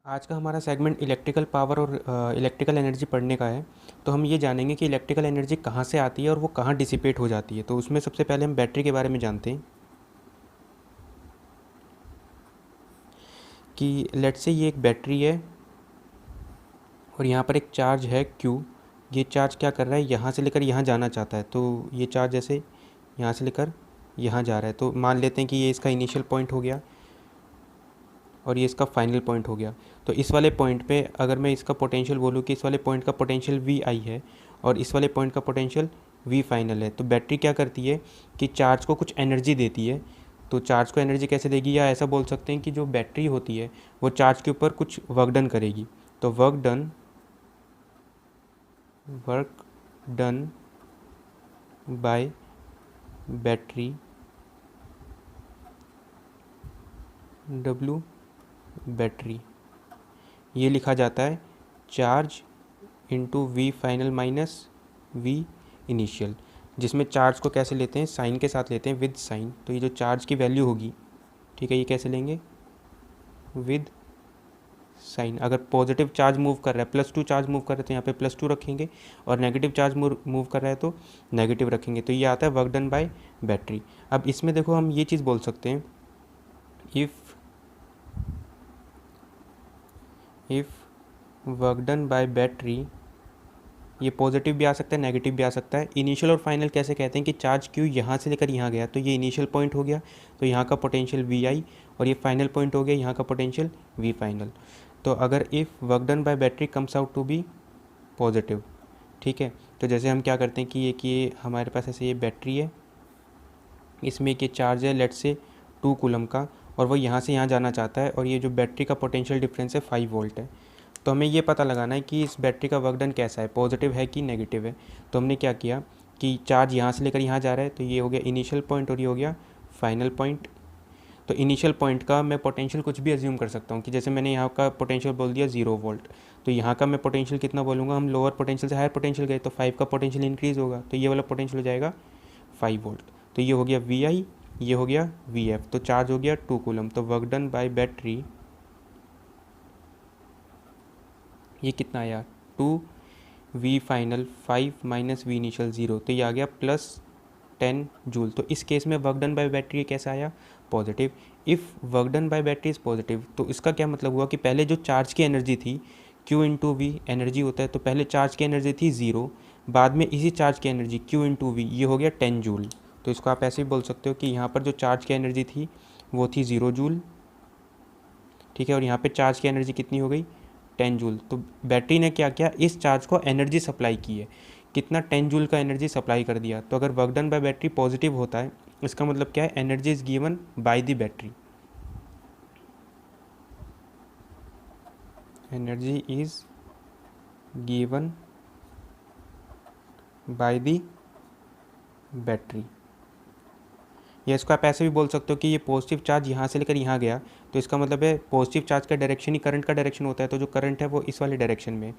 आज का हमारा सेगमेंट इलेक्ट्रिकल पावर और इलेक्ट्रिकल एनर्जी पढ़ने का है। तो हम ये जानेंगे कि इलेक्ट्रिकल एनर्जी कहाँ से आती है और वो कहाँ डिसिपेट हो जाती है। तो उसमें सबसे पहले हम बैटरी के बारे में जानते हैं कि लेट्स से ये एक बैटरी है और यहाँ पर एक चार्ज है Q। ये चार्ज क्या कर रहा है, यहाँ से लेकर यहाँ जाना चाहता है। तो ये चार्ज जैसे यहाँ से लेकर यहाँ जा रहा है, तो मान लेते हैं कि ये इसका इनिशियल पॉइंट हो गया और ये इसका फाइनल पॉइंट हो गया। तो इस वाले पॉइंट पे अगर मैं इसका पोटेंशियल बोलूँ कि इस वाले पॉइंट का पोटेंशियल वी आई है और इस वाले पॉइंट का पोटेंशियल वी फाइनल है, तो बैटरी क्या करती है कि चार्ज को कुछ एनर्जी देती है। तो चार्ज को एनर्जी कैसे देगी, या ऐसा बोल सकते हैं कि जो बैटरी होती है वो चार्ज के ऊपर कुछ वर्क डन करेगी। तो work done by battery W battery, ये लिखा जाता है charge into V final minus V initial, जिसमें चार्ज को कैसे लेते हैं, साइन के साथ लेते हैं, विद साइन। तो ये जो चार्ज की वैल्यू होगी, ठीक है, ये कैसे लेंगे, विद साइन। अगर पॉजिटिव चार्ज मूव कर रहा है, +2 चार्ज मूव कर रहे हैं, तो यहाँ पे +2 रखेंगे, और नेगेटिव चार्ज मूव कर रहा है तो नेगेटिव रखेंगे। तो ये आता है वर्क डन बाय बैटरी। अब इसमें देखो हम ये चीज़ बोल सकते हैं, if work done by battery, ये पॉजिटिव भी आ सकता है, नेगेटिव भी आ सकता है। इनिशियल और फाइनल कैसे कहते हैं कि चार्ज क्यू यहाँ से लेकर यहाँ गया, तो ये इनिशियल पॉइंट हो गया, तो यहाँ का पोटेंशियल वी आई, और ये फाइनल पॉइंट हो गया, यहाँ का पोटेंशियल वी फाइनल। तो अगर if work done by battery comes out to be positive, ठीक है, तो जैसे हम क्या करते हैं कि ये हमारे पास ऐसे ये बैटरी है, इसमें एक ये चार्ज है लेट्स से 2 कूलम का, और वो यहाँ से यहाँ जाना चाहता है, और ये जो बैटरी का पोटेंशियल डिफरेंस है 5 वोल्ट है। तो हमें ये पता लगाना है कि इस बैटरी का वर्क डन कैसा है, पॉजिटिव है कि नेगेटिव है। तो हमने क्या किया कि चार्ज यहाँ से लेकर यहाँ जा रहा है, तो ये हो गया इनिशियल पॉइंट और ये हो गया फाइनल पॉइंट। तो इनिशियल पॉइंट का मैं पोटेंशियल कुछ भी अज्यूम कर सकता हूँ, कि जैसे मैंने यहाँ का पोटेंशियल बोल दिया 0 वोल्ट, तो यहाँ का मैं पोटेंशियल कितना बोलूँगा, हम लोअर पोटेंशियल से हायर पोटेंशियल गए तो 5 का पोटेंशियल इंक्रीज़ होगा, तो ये वाला पोटेंशियल हो जाएगा 5 वोल्ट। तो ये हो गया वी आई, ये हो गया वी एफ, तो चार्ज हो गया 2 कूलम। तो वर्क डन बाय बैटरी, ये कितना आया 2 V final 5 minus V initial 0, तो ये आ गया +10 जूल। तो इस केस में वर्क डन बाय बैटरी कैसा आया, positive. If work done by battery is positive, तो इसका क्या मतलब हुआ कि पहले जो चार्ज की एनर्जी थी, Q इंटू वी एनर्जी होता है, तो पहले चार्ज की एनर्जी थी 0, बाद में इसी चार्ज की एनर्जी Q इंटू वी, ये हो गया 10 जूल। तो इसको आप ऐसे भी बोल सकते हो कि यहाँ पर जो चार्ज की एनर्जी थी वो थी 0 जूल, ठीक है, और यहाँ पे चार्ज की एनर्जी कितनी हो गई, 10 जूल। तो बैटरी ने क्या किया, इस चार्ज को एनर्जी सप्लाई की है, कितना 10 जूल का एनर्जी सप्लाई कर दिया। तो अगर work done by battery positive होता है, इसका मतलब क्या है, energy is given by the battery, energy is given by the battery. या इसको आप ऐसे भी बोल सकते हो कि ये पॉजिटिव चार्ज यहाँ से लेकर यहाँ गया, तो इसका मतलब है पॉजिटिव चार्ज का डायरेक्शन ही करंट का डायरेक्शन होता है, तो जो करंट है वो इस वाले डायरेक्शन में।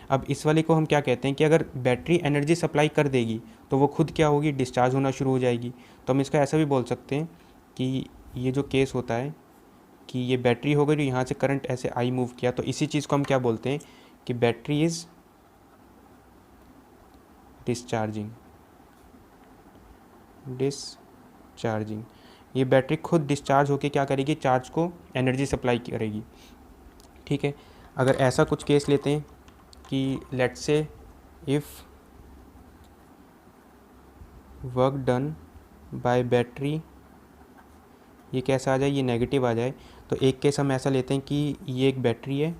अब इस वाले को हम क्या कहते हैं कि अगर बैटरी एनर्जी सप्लाई कर देगी तो वो खुद क्या होगी, डिस्चार्ज होना शुरू हो जाएगी। तो हम इसका ऐसा भी बोल सकते हैं कि ये जो केस होता है कि ये बैटरी हो गई, जो यहाँ से करंट ऐसे आई मूव किया, तो इसी चीज़ को हम क्या बोलते हैं कि बैटरी इज़ डिस्चार्जिंग, चार्जिंग। ये बैटरी खुद डिस्चार्ज होकर क्या करेगी, चार्ज को एनर्जी सप्लाई करेगी, ठीक है। अगर ऐसा कुछ केस लेते हैं कि let's say if work done by battery, ये कैसा आ जाए, ये नेगेटिव आ जाए। तो एक केस हम ऐसा लेते हैं कि ये एक बैटरी है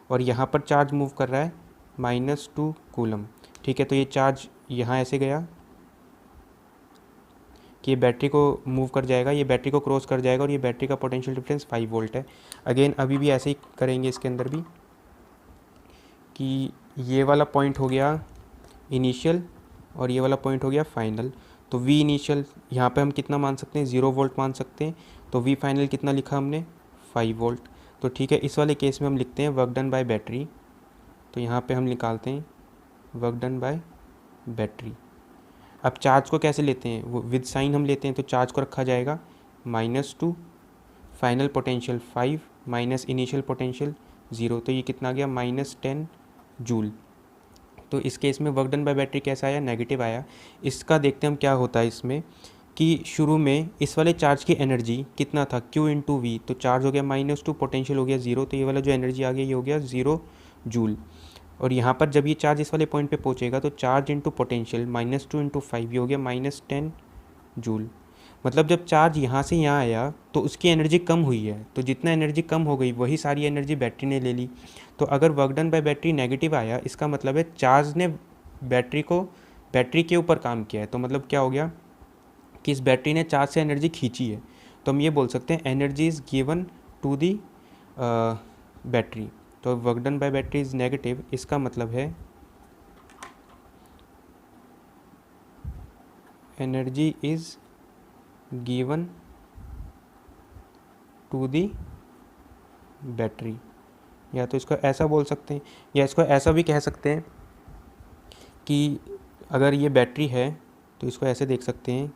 और यहाँ पर चार्ज मूव कर रहा है -2 कूलम, ठीक है। तो ये चार्ज यहाँ ऐसे गया कि ये बैटरी को मूव कर जाएगा, ये बैटरी को क्रॉस कर जाएगा, और ये बैटरी का पोटेंशियल डिफरेंस 5 वोल्ट है। अगेन अभी भी ऐसे ही करेंगे इसके अंदर भी कि ये वाला पॉइंट हो गया इनिशियल और ये वाला पॉइंट हो गया फाइनल। तो वी इनिशियल यहाँ पे हम कितना मान सकते हैं, 0 वोल्ट मान सकते हैं। तो वी फाइनल कितना लिखा हमने, 5 वोल्ट। तो ठीक है, इस वाले केस में हम लिखते हैं वर्क डन बाय बैटरी। तो यहाँ पे हम निकालते हैं वर्क डन बाय बैटरी। अब चार्ज को कैसे लेते हैं, वो विद साइन हम लेते हैं, तो चार्ज को रखा जाएगा -2, final potential 5 minus initial potential 0, तो ये कितना आ गया -10 जूल। तो इस केस में वर्क डन बाय बैटरी कैसा आया, नेगेटिव आया। इसका देखते हैं हम क्या होता है इसमें कि शुरू में इस वाले चार्ज की एनर्जी कितना था, Q इंटू वी, तो चार्ज हो गया -2, पोटेंशियल हो गया 0, तो ये वाला जो एनर्जी आ गया ये हो गया 0 जूल। और यहाँ पर जब ये चार्ज इस वाले पॉइंट पे पहुँचेगा तो चार्ज इंटू पोटेंशियल -2 इंटू 5, ये हो गया -10 जूल। मतलब जब चार्ज यहाँ से यहाँ आया तो उसकी एनर्जी कम हुई है, तो जितना एनर्जी कम हो गई वही सारी एनर्जी बैटरी ने ले ली। तो अगर work done by battery negative आया, इसका मतलब है चार्ज ने बैटरी के ऊपर काम किया है। तो मतलब क्या हो गया कि इस बैटरी ने चार्ज से एनर्जी खींची है। तो हम ये बोल सकते हैं energy is given to the battery. तो work done by battery is negative, इसका मतलब है energy is given to the battery. या तो इसको ऐसा बोल सकते हैं, या इसको ऐसा भी कह सकते हैं कि अगर ये बैटरी है तो इसको ऐसे देख सकते हैं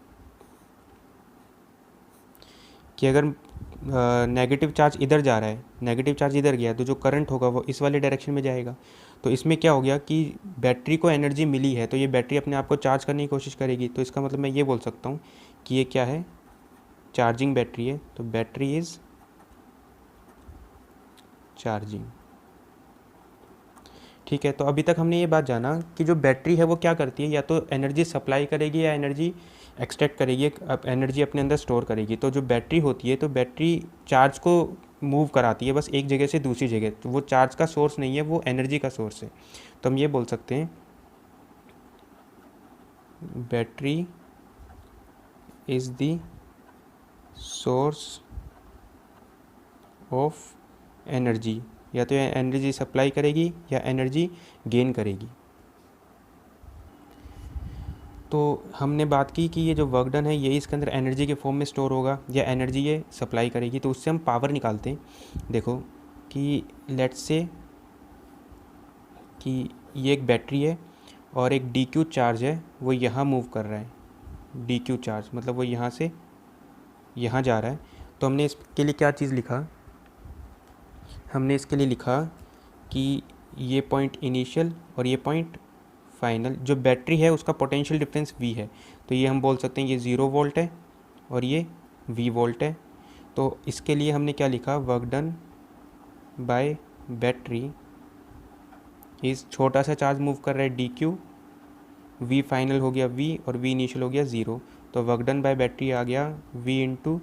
कि अगर नेगेटिव चार्ज इधर जा रहा है, नेगेटिव चार्ज इधर गया, तो जो करंट होगा वो इस वाले डायरेक्शन में जाएगा। तो इसमें क्या हो गया कि बैटरी को एनर्जी मिली है, तो ये बैटरी अपने आप को चार्ज करने की कोशिश करेगी। तो इसका मतलब मैं ये बोल सकता हूँ कि ये क्या है, चार्जिंग बैटरी है। तो बैटरी इज़ चार्जिंग। ठीक है, तो अभी तक हमने ये बात जाना कि जो बैटरी है वो क्या करती है, या तो एनर्जी सप्लाई करेगी या एनर्जी एक्सट्रैक्ट करेगी, एनर्जी अपने अंदर स्टोर करेगी। तो जो बैटरी होती है, तो बैटरी चार्ज को मूव कराती है बस एक जगह से दूसरी जगह। तो वो चार्ज का सोर्स नहीं है, वो एनर्जी का सोर्स है। तो हम ये बोल सकते हैं battery is the source of energy. या तो एनर्जी सप्लाई करेगी या एनर्जी गेन करेगी। तो हमने बात की कि ये जो वर्क डन है ये इसके अंदर एनर्जी के फॉर्म में स्टोर होगा या एनर्जी ये सप्लाई करेगी। तो उससे हम पावर निकालते हैं। देखो कि लेट्स से कि ये एक बैटरी है और एक डी क्यू चार्ज है, वो यहाँ मूव कर रहा है। डी क्यू चार्ज मतलब वो यहाँ से यहाँ जा रहा है। तो हमने इसके लिए क्या चीज़ लिखा, हमने इसके लिए लिखा कि ये पॉइंट इनिशियल और ये पॉइंट फाइनल, जो बैटरी है उसका पोटेंशियल डिफरेंस V है। तो ये हम बोल सकते हैं ये 0 वोल्ट है और ये V वोल्ट है। तो इसके लिए हमने क्या लिखा, वर्क डन बाय बैटरी इस छोटा सा चार्ज मूव कर रहा है DQ, V फाइनल हो गया V और V इनिशियल हो गया 0। तो वर्क डन बाय बैटरी आ गया V इंटू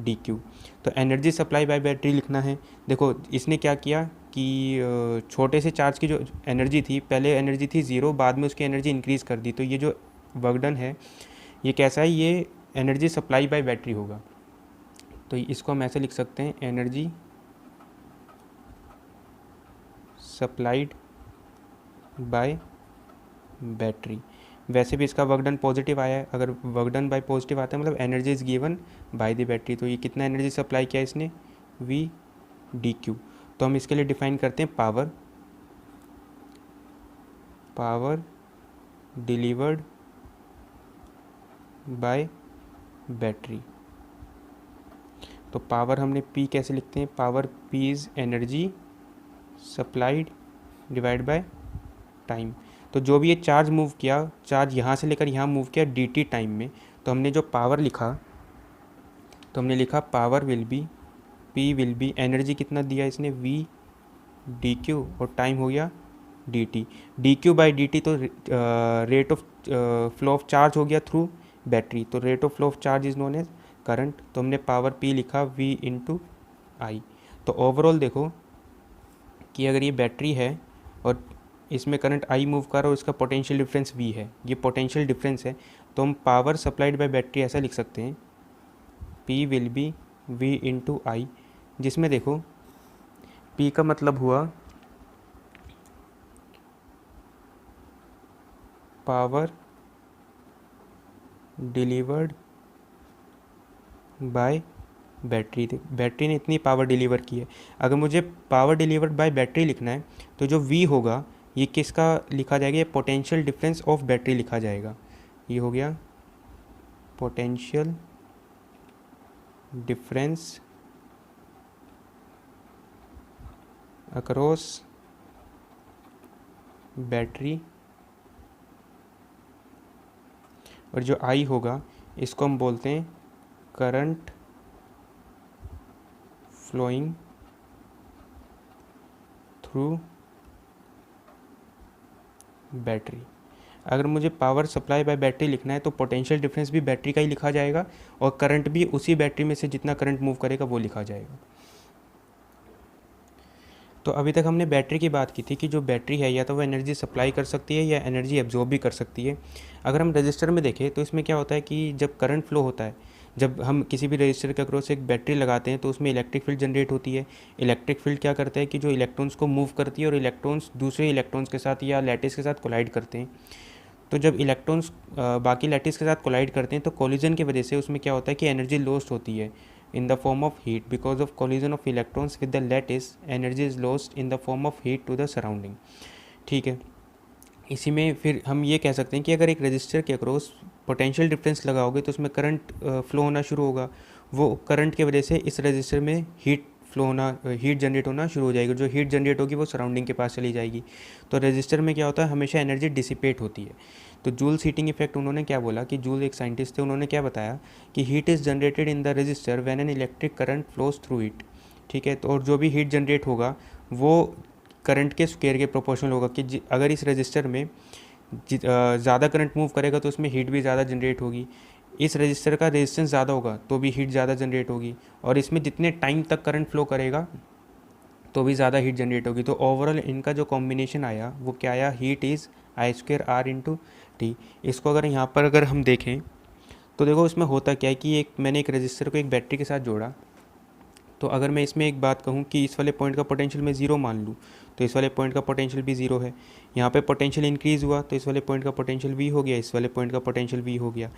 DQ। तो एनर्जी सप्लाई बाय बैटरी लिखना है। देखो इसने क्या किया कि छोटे से चार्ज की जो एनर्जी थी, पहले एनर्जी थी 0, बाद में उसकी एनर्जी इंक्रीज़ कर दी। तो ये जो वर्क डन है ये कैसा है, ये एनर्जी सप्लाई बाय बैटरी होगा। तो इसको हम ऐसे लिख सकते हैं एनर्जी सप्लाइड बाय बैटरी। वैसे भी इसका वर्क डन पॉजिटिव आया है, अगर वर्क डन बाय पॉजिटिव आता है मतलब energy is given by the battery. तो ये कितना एनर्जी सप्लाई किया इसने, V DQ। तो हम इसके लिए डिफाइन करते हैं power, power delivered by battery. तो पावर हमने P कैसे लिखते हैं, power P is energy supplied divide by time. तो जो भी ये चार्ज मूव किया, चार्ज यहाँ से लेकर यहाँ मूव किया dt टाइम में, तो हमने जो पावर लिखा, तो हमने लिखा power will be, P will B, energy कितना दिया इसने V DQ और टाइम हो गया dt। DQ बाई dt तो rate of flow of charge हो गया थ्रू बैटरी। तो rate of flow of charge is known as current. तो हमने पावर P लिखा V इंटू आई। तो ओवरऑल देखो कि अगर ये बैटरी है और इसमें करंट I मूव कर रहा है और इसका पोटेंशियल डिफरेंस V है, ये पोटेंशियल डिफरेंस है। तो हम पावर सप्लाइड बाय बैटरी ऐसा लिख सकते हैं P will be V into I, जिसमें देखो P का मतलब हुआ power delivered by battery. Battery ने इतनी पावर डिलीवर की है। अगर मुझे पावर डिलीवर्ड बाय बैटरी लिखना है तो जो V होगा ये किसका लिखा जाएगा, ये पोटेंशियल डिफरेंस ऑफ बैटरी लिखा जाएगा। ये हो गया पोटेंशियल डिफरेंस अक्रॉस बैटरी, और जो आई होगा इसको हम बोलते हैं करंट फ्लोइंग थ्रू बैटरी। अगर मुझे पावर सप्लाई बाय बैटरी लिखना है तो पोटेंशियल डिफरेंस भी बैटरी का ही लिखा जाएगा और करंट भी उसी बैटरी में से जितना करंट मूव करेगा वो लिखा जाएगा। तो अभी तक हमने बैटरी की बात की थी कि जो बैटरी है या तो वो एनर्जी सप्लाई कर सकती है या एनर्जी एब्जॉर्ब भी कर सकती है। अगर हम रजिस्टर में देखें तो इसमें क्या होता है कि जब करंट फ्लो होता है, जब हम किसी भी रजिस्टर के अक्रॉस एक बैटरी लगाते हैं तो उसमें इलेक्ट्रिक फील्ड जनरेट होती है। इलेक्ट्रिक फील्ड क्या करता है कि जो इलेक्ट्रॉन्स को मूव करती है और इलेक्ट्रॉन्स दूसरे इलेक्ट्रॉन्स के साथ या लैटिस के साथ कोलाइड करते हैं। तो जब इलेक्ट्रॉन्स बाकी लैटिस के साथ कोलाइड करते हैं तो कोलिजन की वजह से उसमें क्या होता है कि एनर्जी लॉस्ट होती है in the form of heat because of collision of electrons with the lattice energy is lost in the form of heat to the surrounding। ठीक है, इसी में फिर हम ये कह सकते हैं कि अगर एक रजिस्टर के अक्रॉस पोटेंशियल डिफरेंस लगाओगे तो उसमें करंट फ्लो होना शुरू होगा। वो करंट की वजह से इस रजिस्टर में हीट फ्लो होना, हीट जनरेट होना शुरू हो जाएगी। जो हीट जनरेट होगी वो सराउंडिंग के पास चली जाएगी। तो रजिस्टर में क्या होता है, हमेशा एनर्जी डिसिपेट होती है। तो जूल्स हीटिंग इफेक्ट उन्होंने क्या बोला कि जूल एक साइंटिस्ट थे, उन्होंने क्या बताया कि heat is generated in the register when an electric current flows through it. ठीक है, तो और जो भी हीट जनरेट होगा वो करंट के स्क्वायर के प्रोपोर्शनल होगा कि अगर इस रजिस्टर में ज़्यादा करंट मूव करेगा तो उसमें हीट भी ज़्यादा जनरेट होगी। इस रजिस्टर का रेजिस्टेंस ज़्यादा होगा तो भी हीट ज़्यादा जनरेट होगी, और इसमें जितने टाइम तक करंट फ्लो करेगा तो भी ज़्यादा हीट जनरेट होगी। तो ओवरऑल इनका जो कॉम्बिनेशन आया वो क्या आया, heat is I square R into T. इसको अगर यहाँ पर अगर हम देखें तो देखो इसमें होता क्या है कि मैंने एक रजिस्टर को एक बैटरी के साथ जोड़ा। तो अगर मैं इसमें एक बात कहूँ कि इस वाले पॉइंट का पोटेंशियल मैं ज़ीरो मान लूँ तो इस वाले पॉइंट का पोटेंशियल भी ज़ीरो है। यहाँ पे पोटेंशियल इंक्रीज़ हुआ तो इस वाले पॉइंट का पोटेंशियल वी हो गया, इस वाले पॉइंट का पोटेंशियल वी हो गया।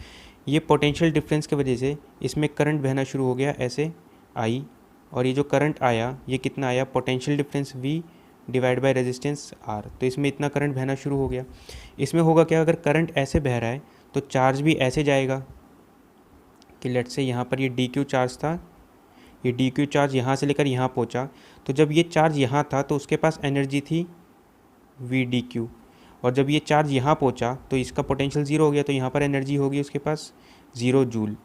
ये पोटेंशियल डिफरेंस की वजह से इसमें करंट बहना शुरू हो गया ऐसे आई, और ये जो करंट आया ये कितना आया, potential difference V divide by resistance R. तो इसमें इतना करंट बहना शुरू हो गया। इसमें होगा क्या, अगर करंट ऐसे बह रहा है तो चार्ज भी ऐसे जाएगा कि लेट से यहाँ पर ये डी क्यू चार्ज था, ये डी क्यू चार्ज यहाँ से लेकर यहाँ पहुँचा। तो जब ये चार्ज यहाँ था तो उसके पास एनर्जी थी वी डी क्यू, और जब ये चार्ज यहाँ पहुँचा तो इसका पोटेंशियल ज़ीरो हो गया, तो यहाँ पर एनर्जी होगी उसके पास 0 जूल।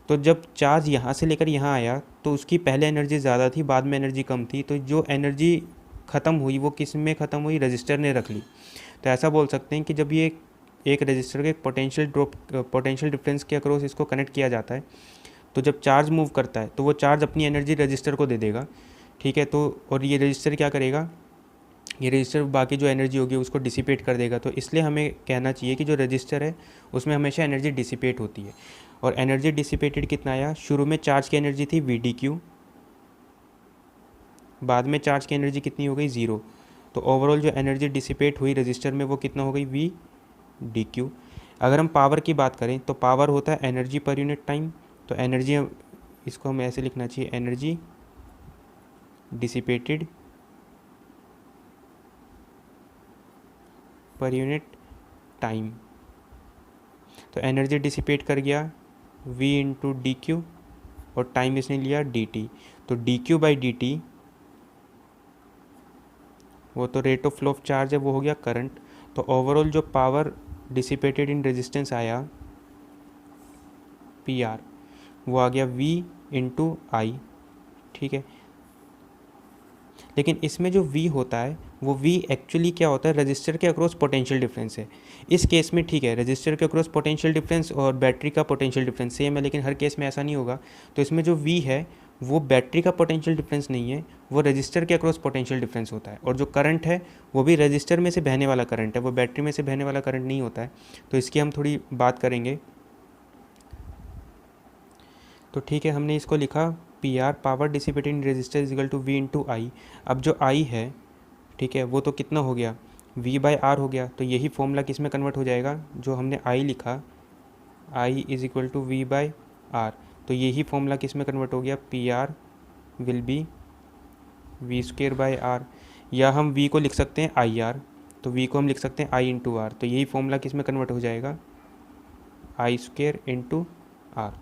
तो जब चार्ज यहाँ से लेकर यहाँ आया तो उसकी पहले एनर्जी ज़्यादा थी, बाद में एनर्जी कम थी। तो जो एनर्जी ख़त्म हुई वो किस में ख़त्म हुई, रजिस्टर ने रख ली। तो ऐसा बोल सकते हैं कि जब ये एक रजिस्टर के पोटेंशियल डिफरेंस के अक्रॉस इसको कनेक्ट किया जाता है तो जब चार्ज मूव करता है तो वो चार्ज अपनी एनर्जी रजिस्टर को दे देगा। ठीक है, तो और ये रजिस्टर क्या करेगा, ये रजिस्टर बाकी जो एनर्जी होगी उसको डिसिपेट कर देगा। तो इसलिए हमें कहना चाहिए कि जो रजिस्टर है उसमें हमेशा एनर्जी डिसिपेट होती है। और एनर्जी डिसिपेटेड कितना आया, शुरू में चार्ज की एनर्जी थी वी डी क्यू, बाद में चार्ज की एनर्जी कितनी हो गई 0। तो ओवरऑल जो एनर्जी डिसिपेट हुई रजिस्टर में वो कितना हो गई वी डी क्यू। अगर हम पावर की बात करें तो पावर होता है एनर्जी पर यूनिट टाइम। तो एनर्जी इसको हमें ऐसे लिखना चाहिए, energy dissipated per unit time. तो एनर्जी डिसिपेट कर गया v इंटू डी क्यू, और टाइम इसने लिया डी टी। तो D Q by D T वो तो rate of flow of charge है, वो हो गया करंट। तो ओवरऑल जो पावर डिसिपेटेड इन रेजिस्टेंस आया पी आर, वो आ गया v इंटू आई। ठीक है, लेकिन इसमें जो v होता है वो v एक्चुअली क्या होता है, रजिस्टर के अक्रॉस पोटेंशियल डिफरेंस है। इस केस में ठीक है, रजिस्टर के अक्रॉस पोटेंशियल डिफरेंस और बैटरी का पोटेंशियल डिफरेंस सेम है, लेकिन हर केस में ऐसा नहीं होगा। तो इसमें जो v है वो बैटरी का पोटेंशियल डिफरेंस नहीं है, वो रजिस्टर के अक्रॉस पोटेंशियल डिफरेंस होता है। और जो करंट है वो भी रजिस्टर में से बहने वाला करंट है, वो बैटरी में से बहने वाला करंट नहीं होता है। तो इसकी हम थोड़ी बात करेंगे। तो ठीक है, हमने इसको लिखा P R power dissipated in resistor is equal to V into I. अब जो आई है, ठीक है, वो तो कितना हो गया, v बाई आर हो गया। तो यही फॉर्मूला किस में कन्वर्ट हो जाएगा, जो हमने आई लिखा I is equal to V by R, तो यही फॉर्मूला किस में कन्वर्ट हो गया, P R will be V square by R. या हम v को लिख सकते हैं आई आर, तो v को हम लिख सकते हैं आई इंटू आर। तो यही फॉर्मूला किस में कन्वर्ट हो जाएगा, आई स्क्वेयर इंटू आर।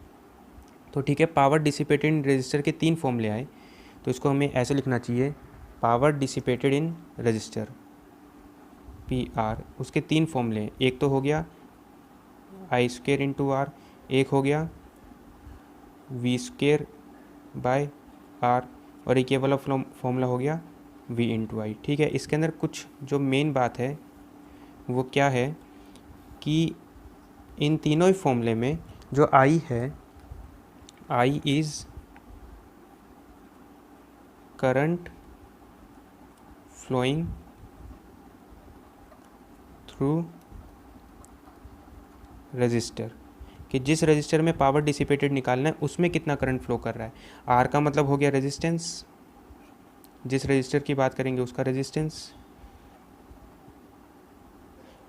तो ठीक है, पावर डिसिपेटेड इन रजिस्टर के 3 फॉर्मूले आए। तो इसको हमें ऐसे लिखना चाहिए, power dissipated in register PR, उसके 3 फॉर्मूले हैं। एक तो हो गया I² इंटू आर, एक हो गया V² बाय R, और एक ये वाला फॉर्मूला हो गया V इंटू आई। ठीक है, इसके अंदर कुछ जो मेन बात है वो क्या है कि इन तीनों ही फॉर्मूले में जो I है, I is current flowing through resistor, कि जिस रजिस्टर में पावर डिसिपेटेड निकालना है उसमें कितना करंट फ्लो कर रहा है। आर का मतलब हो गया रेजिस्टेंस, जिस रजिस्टर की बात करेंगे उसका रेजिस्टेंस,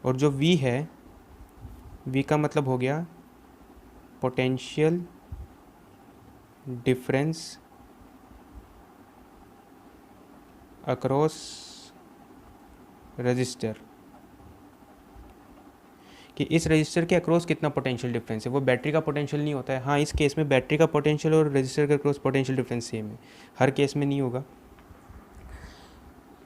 और जो वी है, वी का मतलब हो गया पोटेंशियल डिफरेंस अक्रॉस रजिस्टर, कि इस रजिस्टर के अक्रॉस कितना पोटेंशियल डिफरेंस है। वो बैटरी का पोटेंशियल नहीं होता है। हाँ, इस केस में बैटरी का पोटेंशियल और रजिस्टर के अक्रॉस पोटेंशियल डिफरेंस सेम है, हर केस में नहीं होगा।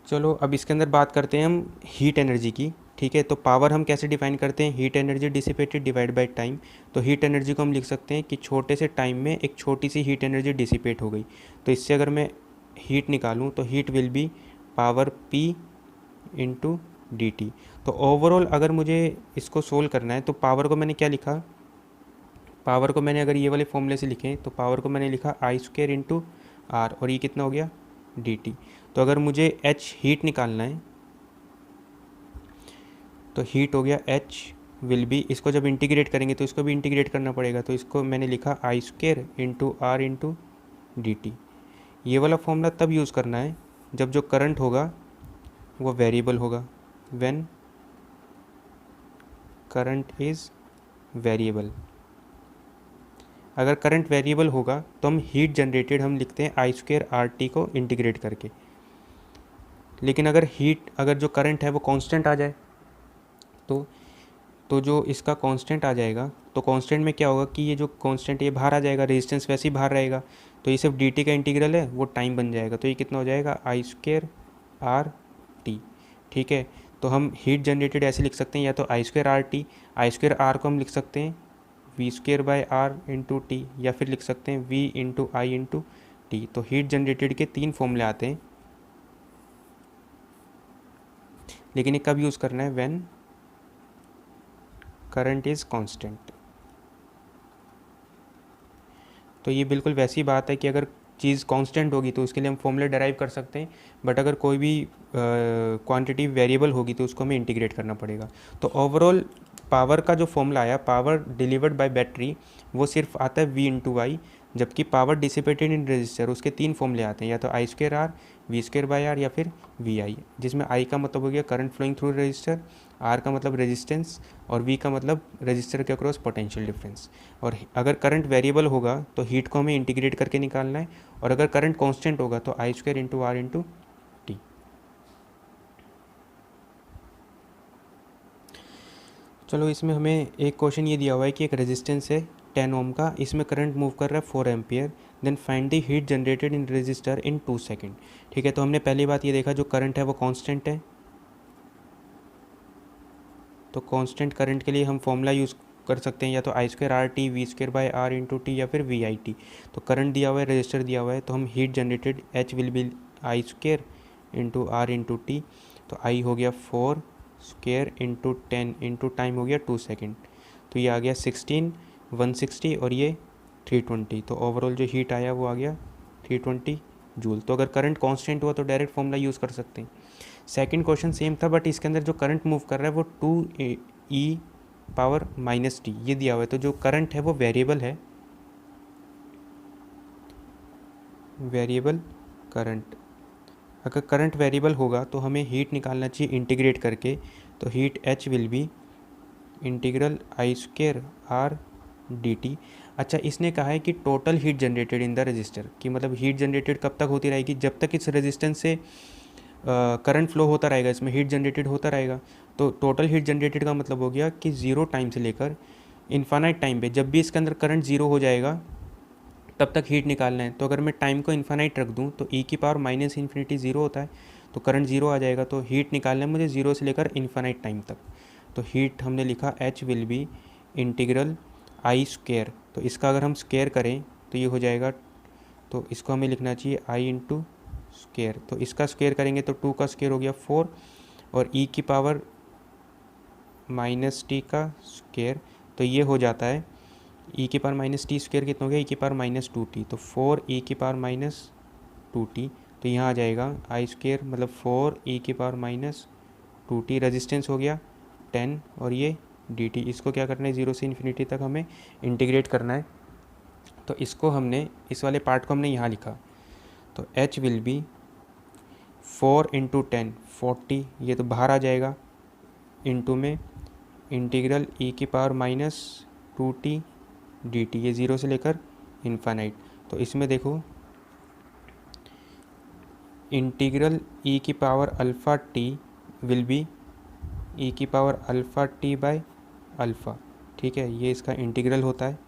चलो अब इसके अंदर बात करते हैं हम हीट एनर्जी की। ठीक है, तो पावर हम कैसे डिफाइन करते हैं, heat energy dissipated divide by time. तो हीट एनर्जी को हम लिख सकते हैं कि छोटे से टाइम में एक छोटी सी हीट एनर्जी डिसिपेट हो गई। तो इससे अगर मैं हीट निकालूं तो heat will be power P into dt। तो ओवरऑल अगर मुझे इसको सोल्व करना है तो पावर को मैंने क्या लिखा, पावर को मैंने अगर ये वाले फॉर्मूले से लिखें तो पावर को मैंने लिखा I² इंटू आर, और ये कितना हो गया dt। तो अगर मुझे H हीट निकालना है तो हीट हो गया H विल बी, इसको जब इंटीग्रेट करेंगे तो इसको भी इंटीग्रेट करना पड़ेगा, तो इसको मैंने लिखा I² into R into dt। ये वाला फॉर्मूला तब यूज़ करना है जब जो करंट होगा वो वेरिएबल होगा, व्हेन करंट इज़ वेरिएबल। अगर करंट वेरिएबल होगा तो हम हीट जनरेटेड हम लिखते हैं I² RT को इंटीग्रेट करके। लेकिन अगर जो करंट है वो कांस्टेंट आ जाए तो जो इसका कांस्टेंट आ जाएगा, तो कांस्टेंट में क्या होगा कि ये जो कांस्टेंट ये बाहर आ जाएगा, रेजिस्टेंस वैसे ही बाहर रहेगा, तो ये सिर्फ dt का इंटीग्रल है, वो टाइम बन जाएगा। तो ये कितना हो जाएगा I² RT। ठीक है, तो हम हीट जनरेटेड ऐसे लिख सकते हैं, या तो I² RT, I² R को हम लिख सकते हैं V² by R into T, या फिर लिख सकते हैं V इंटू आई इंटू टी। तो हीट जनरेटेड के 3 फॉर्मूले आते हैं, लेकिन ये कब यूज़ करना है, व्हेन करंट इज़ कांस्टेंट। तो ये बिल्कुल वैसी बात है कि अगर चीज़ कांस्टेंट होगी तो उसके लिए हम फॉर्मूले डराइव कर सकते हैं, बट अगर कोई भी क्वांटिटी वेरिएबल होगी तो उसको हमें इंटीग्रेट करना पड़ेगा। तो ओवरऑल पावर का जो फॉर्मूला आया, पावर डिलीवर्ड बाय बैटरी, वो सिर्फ आता है V इंटू आई, जबकि पावर डिसिपेटेड इन रजिस्टर उसके 3 फॉर्मूले आते हैं, या तो I² R, V² by are, या फिर VI, जिसमें I का मतलब हो गया current flowing through resistor, R का मतलब रेजिस्टेंस, और V का मतलब रजिस्टर के अक्रॉस पोटेंशियल डिफरेंस। और अगर करंट वेरिएबल होगा तो हीट को हमें इंटीग्रेट करके निकालना है, और अगर करंट कांस्टेंट होगा तो I² into R into T. चलो इसमें हमें एक क्वेश्चन ये दिया हुआ है कि एक रेजिस्टेंस है 10 ओम का, इसमें करंट मूव कर रहा है 4 ampere, then find the heat generated in resistor in 2 second. ठीक है, तो हमने पहली बात ये देखा जो करंट है वो कांस्टेंट है, तो कांस्टेंट करंट के लिए हम फॉर्मूला यूज़ कर सकते हैं, या तो I² RT V² by R into T, या फिर VIT। तो करंट दिया हुआ है, रजिस्टर दिया हुआ है, तो हम heat generated H will be I² into R into T. तो I हो गया 4² इंटू 10 इंटू टाइम हो गया 2 सेकेंड, तो ये आ गया 16 160 और ये 320। तो ओवरऑल जो हीट आया वो आ गया 320 जूल। तो अगर करंट कांस्टेंट हुआ तो डायरेक्ट फॉर्मूला यूज़ कर सकते हैं। सेकंड क्वेश्चन सेम था, बट इसके अंदर जो करंट मूव कर रहा है वो 2e पावर माइनस टी ये दिया हुआ है। तो जो करंट है वो वेरिएबल है, वेरिएबल करंट। अगर करंट वेरिएबल होगा तो हमें हीट निकालना चाहिए इंटीग्रेट करके, तो heat H will B integral I² R dt। अच्छा, इसने कहा है कि total heat generated in the register, कि मतलब हीट जनरेटेड कब तक होती रहेगी, जब तक इस रेजिस्टेंस से करंट फ्लो होता रहेगा, इसमें हीट जनरेटेड होता रहेगा। तो टोटल हीट जनरेटेड का मतलब हो गया कि 0 टाइम से लेकर इन्फानाइट टाइम पे, जब भी इसके अंदर करंट 0 हो जाएगा तब तक हीट निकालना है। तो अगर मैं टाइम को इन्फानाइट रख दूँ तो ई की पावर माइनस इन्फिनिटी ज़ीरो होता है, तो करंट ज़ीरो आ जाएगा। तो हीट निकालना है मुझे ज़ीरो से लेकर इन्फानाइट टाइम तक। तो हीट हमने लिखा H will be integral I square. तो इसका अगर हम स्क्वेयर करें तो ये हो जाएगा, तो इसको हमें लिखना चाहिए आई इंटू स्क्वेयर। तो इसका स्क्वेयर करेंगे तो 2 का स्क्वेयर हो गया 4, और ई की पावर माइनस टी का स्क्वेयर, तो ये हो जाता है ई की पावर माइनस टी स्क्वेयर कितना हो गया, ई की पावर माइनस 2t, तो 4 ई की पावर माइनस 2t। तो यहाँ आ जाएगा आई स्क्वेयर मतलब 4 ई की पावर माइनस 2t, रेजिस्टेंस हो गया 10, और ये dt। इसको क्या करना है, ज़ीरो से इन्फिनिटी तक हमें इंटीग्रेट करना है। तो इसको हमने, इस वाले पार्ट को हमने यहाँ लिखा। तो h विल बी 4 इंटू 10 40, ये तो बाहर आ जाएगा, इंटू में इंटीग्रल ई की पावर माइनस 2t dt, ये ज़ीरो से लेकर इन्फानाइट। तो इसमें देखो इंटीग्रल ई की power alpha T will be E की power alpha T by alpha, ठीक है, ये इसका इंटीग्रल होता है।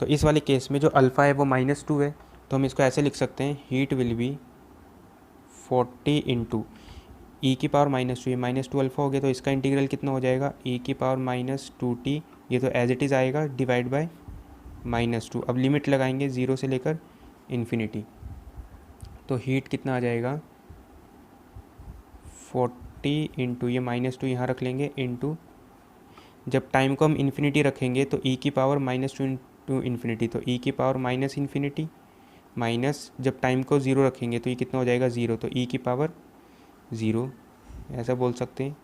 तो इस वाले केस में जो अल्फ़ा है वो -2 है, तो हम इसको ऐसे लिख सकते हैं, हीट विल बी 40 इंटू ई की पावर -2, ये -2 अल्फ़ा हो गया, तो इसका इंटीग्रल कितना हो जाएगा, ई की पावर -2t, ये तो एज इट इज़ आएगा, डिवाइड बाय -2। अब लिमिट लगाएंगे ज़ीरो से लेकर इन्फिनिटी, तो हीट कितना आ जाएगा 40 इंटू ये -2 यहाँ रख लेंगे, इंटू जब टाइम को हम इन्फिनिटी रखेंगे तो ई की पावर -2 इंटू इन्फिनिटी, तो ई की पावर माइनस इन्फिनिटी माइनस जब टाइम को ज़ीरो रखेंगे तो ये कितना हो जाएगा ज़ीरो, तो ई की पावर ज़ीरो, ऐसा बोल सकते हैं,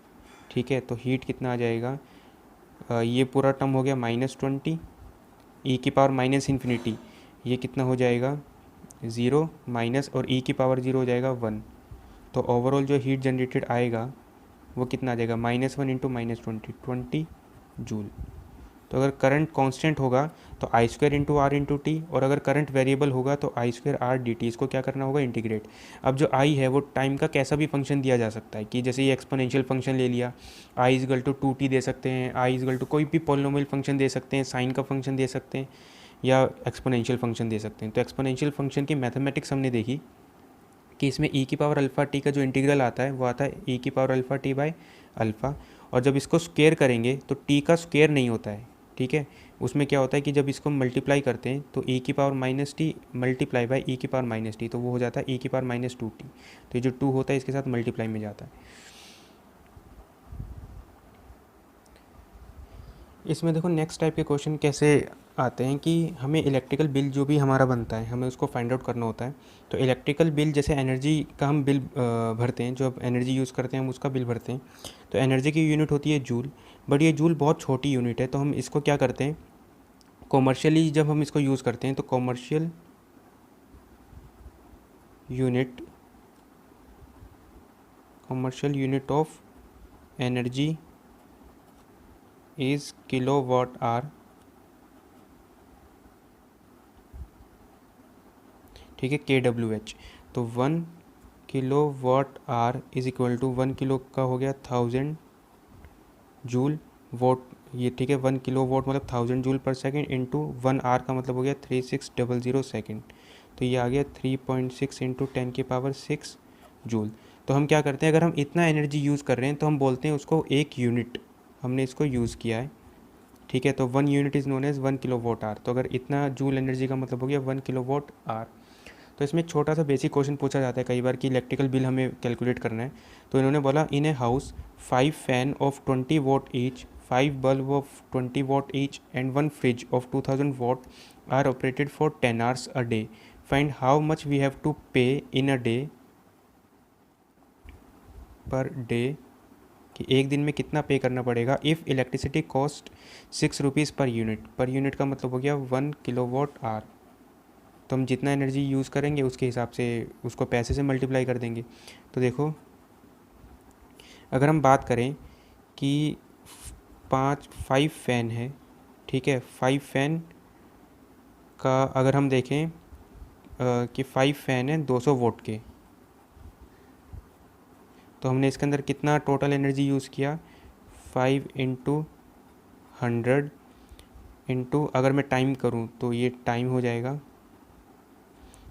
ठीक है। तो हीट कितना आ जाएगा, ये पूरा टर्म हो गया -20, ई की पावर माइनस इन्फिनिटी, ये कितना हो जाएगा ज़ीरो माइनस, और ई की पावर ज़ीरो हो जाएगा 1। तो ओवरऑल जो हीट जनरेटेड आएगा वो कितना आ जाएगा, -1 इंटू -20 जूल। तो अगर करंट कांस्टेंट होगा तो I square into R into T, और अगर करंट वेरिएबल होगा तो I square R D T. इसको क्या करना होगा, इंटीग्रेट। अब जो आई है वो टाइम का कैसा भी फंक्शन दिया जा सकता है, कि जैसे ये एक्सपोनेंशियल फंक्शन ले लिया, आई इजगल टू 2t दे सकते हैं, आई इजगल टू कोई भी पॉलिनोमियल फंक्शन दे सकते हैं, साइन का फंक्शन दे सकते हैं, या एक्सपोनेंशियल फंक्शन दे सकते हैं। तो एक्सपोनेंशियल फंक्शन की मैथमेटिक्स हमने देखी कि इसमें ई की पावर अल्फ़ा टी का जो इंटीग्रल आता है वो आता है ई की power alpha T by alpha, और जब इसको स्क्वेयर करेंगे तो टी का स्क्वेयर नहीं होता है, ठीक है। उसमें क्या होता है कि जब इसको मल्टीप्लाई करते हैं तो ई की पावर -t मल्टीप्लाई बाय ई की पावर -t, तो वो हो जाता है ई की पावर -2t। तो ये जो 2 होता है इसके साथ मल्टीप्लाई में जाता है। इसमें देखो नेक्स्ट टाइप के क्वेश्चन कैसे आते हैं कि हमें इलेक्ट्रिकल बिल जो भी हमारा बनता है हमें उसको फाइंड आउट करना होता है। तो इलेक्ट्रिकल बिल, जैसे एनर्जी का हम बिल भरते हैं, जो अब एनर्जी यूज़ करते हैं हम उसका बिल भरते हैं, तो एनर्जी की यूनिट होती है जूल, बट ये जूल बहुत छोटी यूनिट है। तो हम इसको क्या करते हैं, कॉमर्शियली जब हम इसको यूज़ करते हैं तो commercial unit of energy is kilowatt hour, ठीक है, KWH। तो 1 kilowatt hour is equal to 1 kilo का हो गया 1000 जूल वोट, ये ठीक है, 1 किलो वोट मतलब 1000 जूल पर सेकेंड, इंटू 1 आवर का मतलब हो गया 3600 सेकेंड। तो ये आ गया 3.6 इंटू 10 की पावर 6 जूल। तो हम क्या करते हैं, अगर हम इतना एनर्जी यूज़ कर रहे हैं तो हम बोलते हैं उसको एक यूनिट, हमने इसको यूज़ किया है, ठीक है। तो 1 unit is known as 1 kilowatt hour. तो अगर इतना जूल एनर्जी का मतलब हो गया 1 किलो वोट आवर। तो इसमें छोटा सा बेसिक क्वेश्चन पूछा जाता है कई बार कि इलेक्ट्रिकल बिल हमें कैलकुलेट करना है। तो इन्होंने बोला in a house 5 fan of 20 watt each, 5 bulb of 20 watt each and 1 fridge of 2000 watt are operated for 10 hours a day, find how much we have to pay in a day per day, कि एक दिन में कितना पे करना पड़ेगा if electricity cost 6 rupees per unit. Per unit का मतलब हो गया 1 किलो वॉट आवर। तो हम जितना एनर्जी यूज़ करेंगे उसके हिसाब से उसको पैसे से मल्टीप्लाई कर देंगे। तो देखो अगर हम बात करें कि 5 फ़ैन है, ठीक है, 5 फ़ैन का अगर हम देखें कि 5 फ़ैन है 200 वोट के, तो हमने इसके अंदर कितना टोटल एनर्जी यूज़ किया, 5 इंटू 100 इंटू अगर मैं टाइम करूँ तो ये टाइम हो जाएगा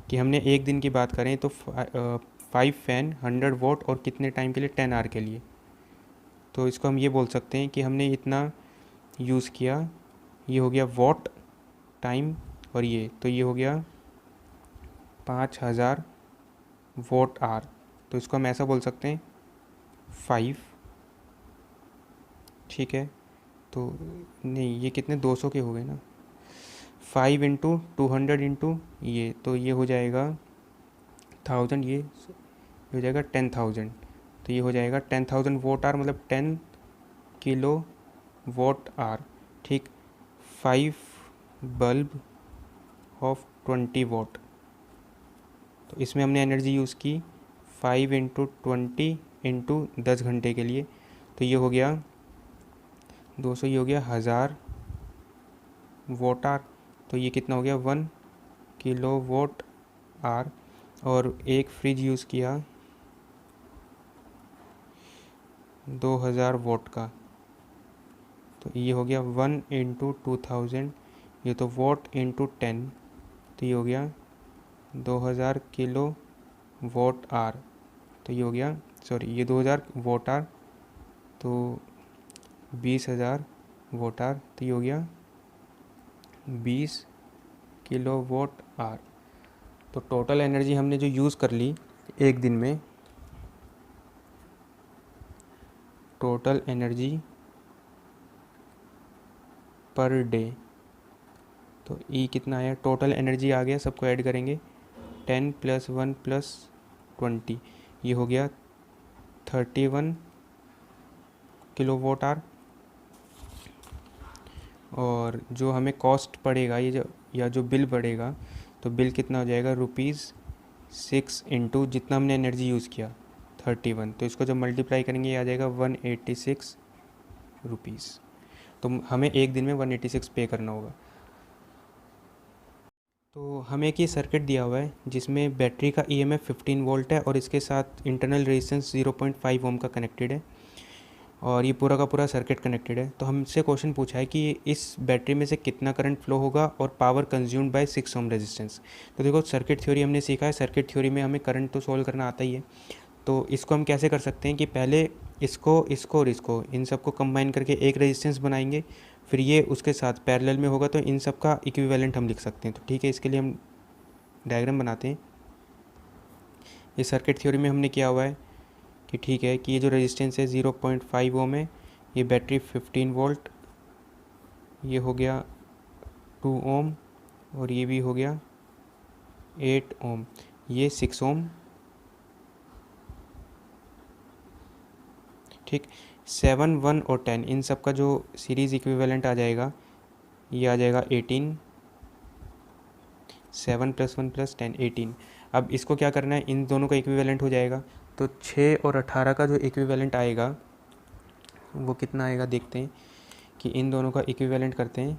कि हमने एक दिन की बात करें तो 5 फैन 100 वॉट और कितने टाइम के लिए, 10 आवर के लिए। तो इसको हम ये बोल सकते हैं कि हमने इतना यूज़ किया, ये हो गया वॉट टाइम, और ये तो ये हो गया 5000 वॉट आवर। तो इसको हम ऐसा बोल सकते हैं 5, ठीक है। तो नहीं, ये कितने 200 के हो गए ना, 5 इंटू 200 इंटू ये, तो ये हो जाएगा 1000, ये हो जाएगा 10,000। तो ये हो जाएगा 10,000 वोट आर, मतलब 10 किलो वोट आर, ठीक। 5 बल्ब ऑफ 20 वोट, तो इसमें हमने एनर्जी यूज़ की 5 इंटू 20 इंटू 10 घंटे के लिए। तो ये हो गया 200, ये हो गया 1000 वोट आर। तो ये कितना हो गया 1 किलो वोट आर। और एक फ्रिज यूज़ किया 2000 वोट का, तो ये हो गया 1 इंटू 2000, ये तो वोट इंटू 10, तो ये हो गया 2000 किलो वोट आर। तो ये हो गया, सॉरी, ये 2000 वोट आर, तो 20,000 वोट आर, तो ये हो गया 20 किलो वोट आर। तो टोटल एनर्जी हमने जो यूज़ कर ली एक दिन में, टोटल एनर्जी पर डे, तो ई कितना आया, टोटल एनर्जी आ गया, सबको ऐड करेंगे 10 + 1 + 20, ये हो गया 31 किलो वोट आर। और जो हमें कॉस्ट पड़ेगा, ये जो या जो बिल पड़ेगा, तो बिल कितना हो जाएगा ₹6 इंटू जितना हमने एनर्जी यूज़ किया 31, तो इसको जब मल्टीप्लाई करेंगे ये आ जाएगा 186 रुपीज़। तो हमें एक दिन में 186 पे करना होगा। तो हमें एक ये सर्किट दिया हुआ है जिसमें बैटरी का ईएमएफ 15 वोल्ट है और इसके साथ इंटरनल रेजिस्टेंस 0.5 ओम का कनेक्टेड है, और ये पूरा का पूरा सर्किट कनेक्टेड है। तो हमसे क्वेश्चन पूछा है कि इस बैटरी में से कितना करंट फ्लो होगा और power consumed by 6 ohm resistance. तो देखो, सर्किट थ्योरी हमने सीखा है, सर्किट थ्योरी में हमें करंट तो सोल्व करना आता ही है। तो इसको हम कैसे कर सकते हैं कि पहले इसको इसको और इसको, इन सबको कंबाइन करके एक रेजिस्टेंस बनाएंगे, फिर ये उसके साथ पैरेलल में होगा, तो इन सब का इक्विवेलेंट हम लिख सकते हैं। तो ठीक है, इसके लिए हम डायग्राम बनाते हैं। ये सर्किट थ्योरी में हमने किया हुआ है कि ठीक है कि ये जो रेजिस्टेंस है 0.5 ओम है, ये बैटरी 15 वोल्ट, ये हो गया 2 ओम, और ये भी हो गया 8 ओम, ये 6 ओम, ठीक। 7, 1 और 10 इन सब का जो सीरीज़ इक्विवेलेंट आ जाएगा, ये आ जाएगा 18, 7 + 1 + 10 18। अब इसको क्या करना है, इन दोनों का इक्विवेलेंट हो जाएगा, तो 6 और 18 का जो इक्विवेलेंट आएगा वो कितना आएगा, देखते हैं कि इन दोनों का इक्विवेलेंट करते हैं।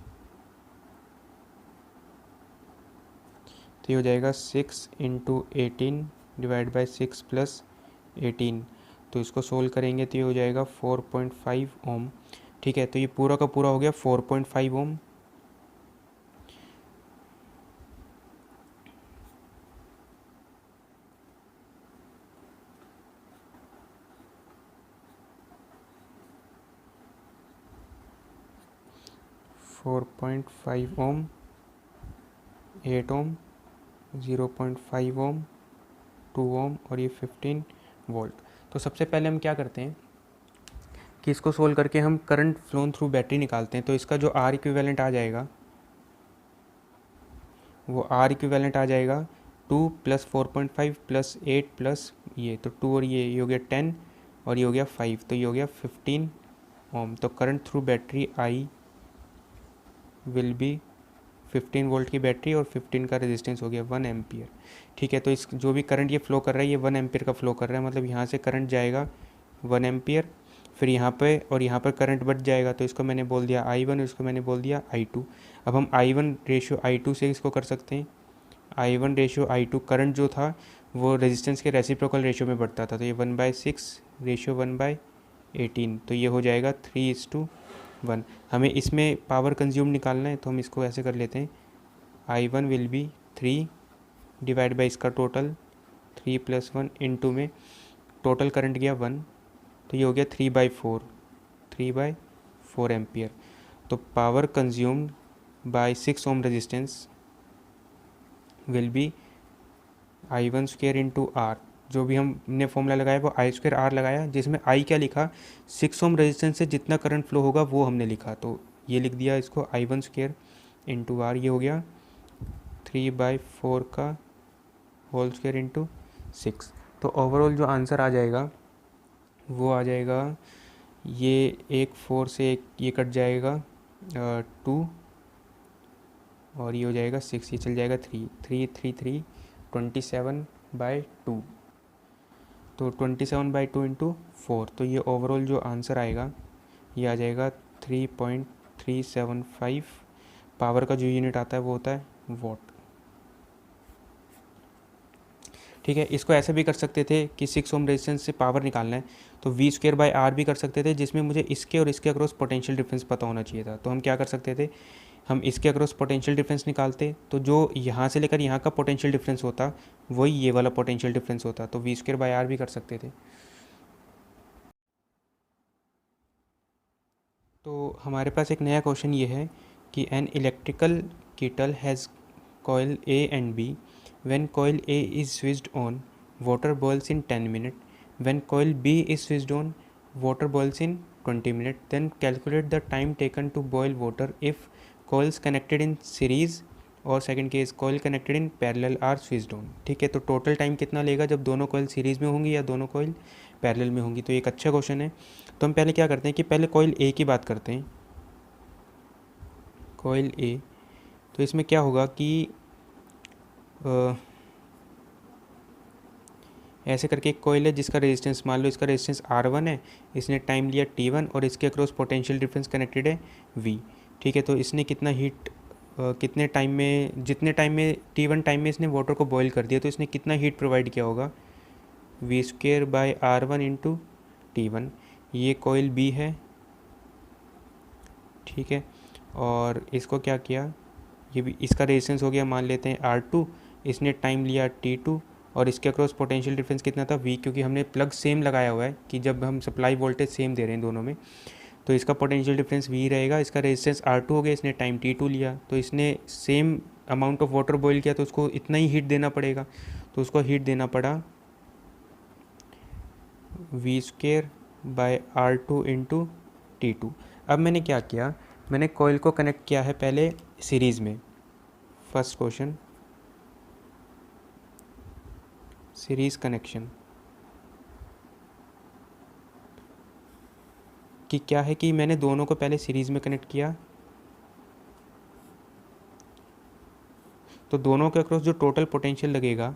तो ये हो जाएगा 6 इंटू 18 डिवाइड बाई 6 + 18। तो इसको सोल्व करेंगे तो ये हो जाएगा 4.5 ओम, ठीक है। तो ये पूरा का पूरा हो गया 4.5 ओम। फोर पॉइंट फाइव ओम, 8 ओम, 0.5 ओम, 2 ओम, और ये 15 वोल्ट। तो सबसे पहले हम क्या करते हैं कि इसको सोल्व करके हम करंट फ्लोन थ्रू बैटरी निकालते हैं। तो इसका जो आर इक्विवेलेंट आ जाएगा, वो आर इक्विवेलेंट आ जाएगा 2 + 4.5 + 8 प्लस ये, तो 2 और ये हो गया 10, और ये हो गया 5, तो ये हो गया 15 ओम। तो current through battery I will be 15 volt की बैटरी, और 15 का रेजिस्टेंस हो गया 1 एम्पियर, ठीक है। तो इस जो भी करंट ये फ्लो कर रहा है, ये 1 एम्पियर का फ्लो कर रहा है, मतलब यहाँ से करंट जाएगा 1 एम्पियर, फिर यहाँ पे और यहाँ पर करंट बढ़ जाएगा, तो इसको मैंने बोल दिया I1 और इसको मैंने बोल दिया I2। अब हम I1 रेशियो I2 से इसको कर सकते हैं। I1 रेशियो I2, करंट जो था वो रेजिस्टेंस के रेसिप्रोकल रेशियो में बढ़ता था, तो ये 1/6 रेशियो 1/18, तो ये हो जाएगा 3:1 1। हमें इसमें पावर कंज्यूम निकालना है, तो हम इसको ऐसे कर लेते हैं, I1 will be 3 divide by इसका टोटल 3 + 1 इंटू में टोटल करंट गया 1, तो ये हो गया 3/4 एम्पियर। तो power consumed by 6 ohm resistance will be I1² into R. जो भी हमने फॉर्मूला लगाया वो I² R लगाया, जिसमें I क्या लिखा, 6 ओम रेजिस्टेंस से जितना करंट फ्लो होगा वो हमने लिखा, तो ये लिख दिया इसको I1² इंटू आर। ये हो गया 3/4 का होल स्क्वायर इंटू 6। तो ओवरऑल जो आंसर आ जाएगा वो आ जाएगा, ये एक 4 से एक ये कट जाएगा 2, और ये हो जाएगा 6, ये चल जाएगा 3 3 3 3 27/2। तो 27/2 इंटू 4, तो ये ओवरऑल जो आंसर आएगा ये आ जाएगा 3.375। पावर का जो यूनिट आता है वो होता है वॉट। ठीक है, इसको ऐसे भी कर सकते थे कि 6 ओम रेजिस्टेंस से पावर निकालना है तो V²/R भी कर सकते थे, जिसमें मुझे इसके और इसके अक्रॉस पोटेंशियल डिफरेंस पता होना चाहिए था। तो हम क्या कर सकते थे, हम इसके अक्रॉस पोटेंशियल डिफरेंस निकालते, तो जो यहाँ से लेकर यहाँ का पोटेंशियल डिफरेंस होता वही ये वाला पोटेंशियल डिफरेंस होता, तो V²/R भी कर सकते थे। तो हमारे पास एक नया क्वेश्चन ये है कि an electrical kettle has coil A and B. When coil A is switched on, water boils in 10 minutes. When coil B is switched on, water boils in 20 minutes. Then calculate the time taken to boil water if coils connected in series और second case coil connected in parallel are switched on। ठीक है, तो total time कितना लेगा जब दोनों coil series में होंगी या दोनों coil पैरेलल में होंगी। तो एक अच्छा क्वेश्चन है। तो हम पहले क्या करते हैं कि पहले coil A की बात करते हैं। coil A, तो इसमें क्या होगा कि ऐसे करके एक कॉइल है जिसका रेजिस्टेंस, मान लो इसका रेजिस्टेंस R1 है, इसने टाइम लिया T1 और इसके अक्रॉस पोटेंशियल डिफरेंस कनेक्टेड है V। ठीक है, तो इसने कितना हीट कितने टाइम में, जितने टाइम में T1 टाइम में इसने वाटर को बॉईल कर दिया, तो इसने कितना हीट प्रोवाइड किया होगा, V²/R1 इंटू T1। ये कॉइल B है। ठीक है, और इसको क्या किया, ये भी इसका रेजिस्टेंस हो गया, मान लेते हैं R2, इसने टाइम लिया T2 और इसके अक्रॉस पोटेंशियल डिफरेंस कितना था V, क्योंकि हमने प्लग सेम लगाया हुआ है कि जब हम सप्लाई वोल्टेज सेम दे रहे हैं दोनों में, तो इसका पोटेंशियल डिफरेंस V रहेगा। इसका रेजिस्टेंस R2 हो गया, इसने टाइम T2 लिया, तो इसने same amount of water boil किया, तो उसको इतना ही हीट देना पड़ेगा, तो उसको हीट देना पड़ा V²/R2 इंटू T2। अब मैंने क्या किया, मैंने कॉइल को कनेक्ट किया है पहले सीरीज़ में। फर्स्ट क्वेश्चन, सीरीज़ कनेक्शन कि क्या है कि मैंने दोनों को पहले सीरीज़ में कनेक्ट किया, तो दोनों के अक्रॉस जो टोटल पोटेंशियल लगेगा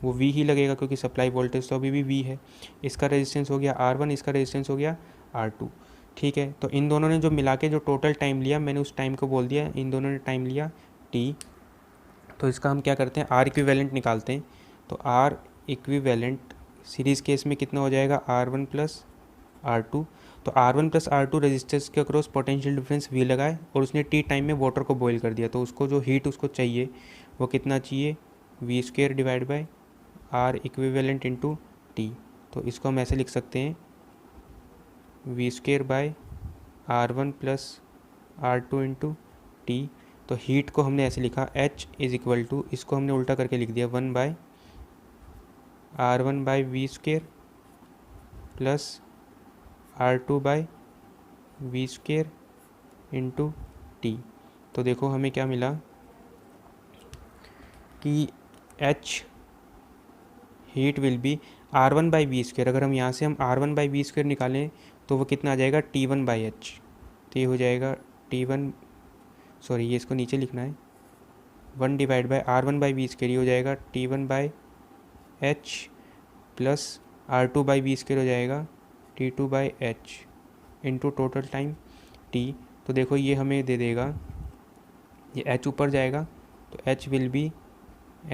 वो V ही लगेगा, क्योंकि सप्लाई वोल्टेज तो अभी भी V है। इसका रेजिस्टेंस हो गया R1, इसका रेजिस्टेंस हो गया R2। ठीक है, तो इन दोनों ने जो मिला के जो टोटल टाइम लिया, मैंने उस टाइम को बोल दिया, इन दोनों ने टाइम लिया T। तो इसका हम क्या करते हैं, R इक्विवेलेंट निकालते हैं। तो R इक्विवेलेंट सीरीज़ केस में कितना हो जाएगा, R1 + R2। तो R1 + R2 रेजिस्टेंस के अक्रॉस पोटेंशियल डिफरेंस V लगाए और उसने T टाइम में वाटर को बॉईल कर दिया, तो उसको जो हीट उसको चाहिए वो कितना चाहिए, V²/R इक्विवेलेंट इंटू T। तो इसको हम ऐसे लिख सकते हैं, V²/R1 + R2 इंटू T। तो हीट को हमने ऐसे लिखा H = इसको हमने उल्टा करके लिख दिया 1/R1/V² + R2/V² इंटू T। तो देखो हमें क्या मिला कि H heat will be R1/V²। अगर हम यहाँ से हम R1/V² निकालें तो वो कितना आ जाएगा, T1/H। तो ये हो जाएगा T1, सॉरी ये इसको नीचे लिखना है, 1/R1/V², ये हो जाएगा T1/H + R2/V² हो जाएगा T2/H into total time T। तो देखो ये हमें दे देगा, ये H ऊपर जाएगा तो H will B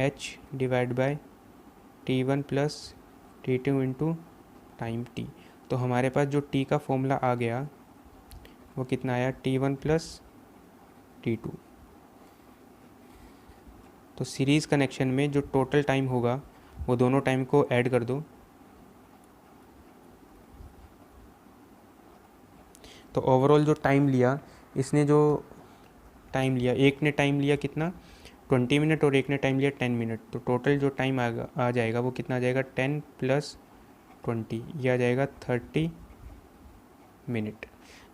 H/T1 + T2 into time T। तो हमारे पास जो T का फॉर्मूला आ गया वो कितना आया T1 प्लस T2। तो सीरीज़ कनेक्शन में जो टोटल टाइम होगा वो दोनों टाइम को ऐड कर दो। तो ओवरऑल जो टाइम लिया, इसने जो टाइम लिया, एक ने टाइम लिया कितना 20 मिनट और एक ने टाइम लिया 10 मिनट। तो टोटल जो टाइम आ जाएगा वो कितना आ जाएगा 10 प्लस 20, ये आ जाएगा 30 मिनट।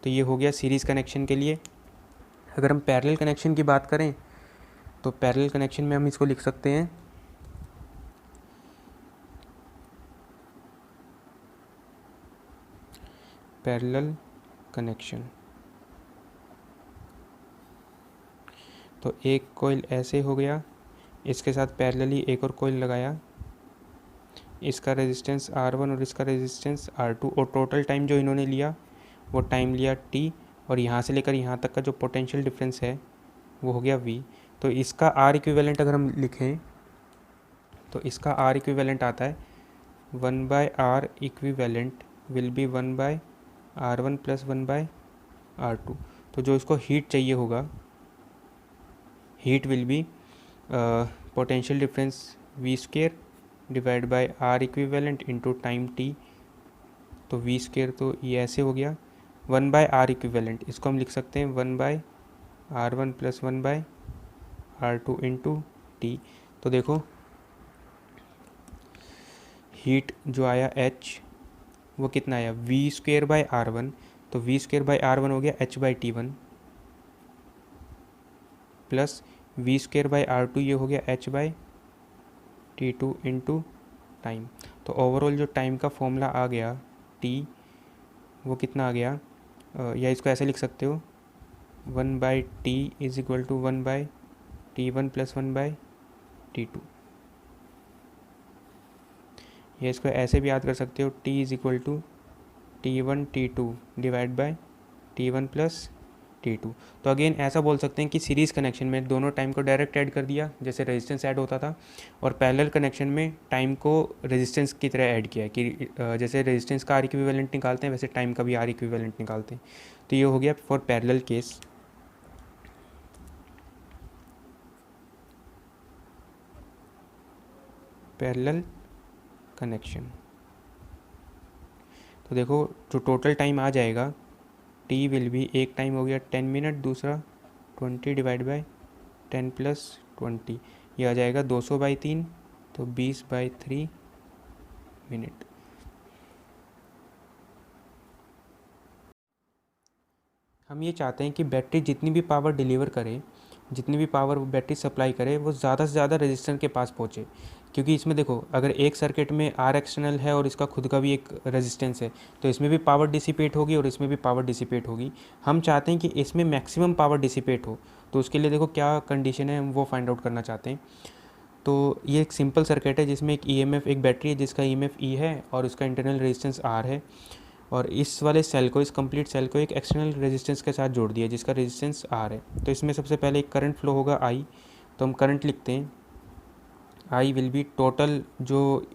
तो ये हो गया सीरीज़ कनेक्शन के लिए। अगर हम पैरेलल कनेक्शन की बात करें तो पैरेलल कनेक्शन में हम इसको लिख सकते हैं पैरेलल कनेक्शन। तो एक कॉइल ऐसे हो गया, इसके साथ पैरेलली एक और कॉइल लगाया, इसका रेजिस्टेंस R1 और इसका रेजिस्टेंस R2, और टोटल टाइम जो इन्होंने लिया वो टाइम लिया T, और यहाँ से लेकर यहाँ तक का जो पोटेंशियल डिफरेंस है वो हो गया V। तो इसका R इक्विवेलेंट अगर हम लिखें तो इसका R इक्विवेलेंट आता है 1/R equivalent will be 1/R1 plus 1/R2। तो जो इसको हीट चाहिए होगा, heat will be potential difference V square divide by R equivalent into time T। तो V स्क्वेयर तो ये ऐसे हो गया 1/R इक्विवेलेंट, इसको हम लिख सकते हैं 1/R1 plus 1/R2 into T। तो देखो हीट जो आया H वो कितना आया V स्क्वेयर बाय R1, तो V स्क्वेयर बाय R1 हो गया H/T1 plus V square by R2 ये हो गया H/T2 इंटू टाइम। तो ओवरऑल जो टाइम का फॉर्मूला आ गया T वो कितना आ गया, या इसको ऐसे लिख सकते हो 1/T is equal to 1/T1 plus 1/T2, या इसको ऐसे भी याद कर सकते हो T is equal to T1 T2 divide by T1 plus T2। तो अगेन ऐसा बोल सकते हैं कि सीरीज़ कनेक्शन में दोनों टाइम को डायरेक्ट ऐड कर दिया जैसे रेजिस्टेंस ऐड होता था, और पैरेलल कनेक्शन में टाइम को रेजिस्टेंस की तरह ऐड किया है कि जैसे रेजिस्टेंस का R इक्विवेलेंट निकालते हैं वैसे टाइम का भी R इक्विवेलेंट निकालते हैं। तो ये हो गया for parallel case. Parallel connection, तो देखो जो टोटल टाइम आ जाएगा T विल भी, एक टाइम हो गया 10 मिनट, दूसरा 20 डिवाइड बाय 10 प्लस 20, ये आ जाएगा 200/3, तो 20/3 मिनट। हम ये चाहते हैं कि बैटरी जितनी भी पावर डिलीवर करे, जितनी भी पावर बैटरी सप्लाई करे वो ज़्यादा से ज़्यादा रेजिस्टेंस के पास पहुँचे, क्योंकि इसमें देखो अगर एक सर्किट में R एक्सटर्नल है और इसका खुद का भी एक रेजिस्टेंस है तो इसमें भी पावर डिसिपेट होगी और इसमें भी पावर डिसिपेट होगी। हम चाहते हैं कि इसमें मैक्सिमम पावर डिसिपेट हो, तो उसके लिए देखो क्या कंडीशन है हम वो फाइंड आउट करना चाहते हैं। तो ये एक सिंपल सर्किट है जिसमें एक EMF, एक बैटरी है जिसका EMF E है और उसका इंटरनल रेजिस्टेंस R है, और इस वाले सेल को, इस कंप्लीट सेल को एक एक्सटर्नल रेजिस्टेंस के साथ जोड़ दिया जिसका रेजिस्टेंस R है। तो इसमें सबसे पहले एक करंट फ्लो होगा I, तो हम करंट लिखते हैं I विल बी टोटल जो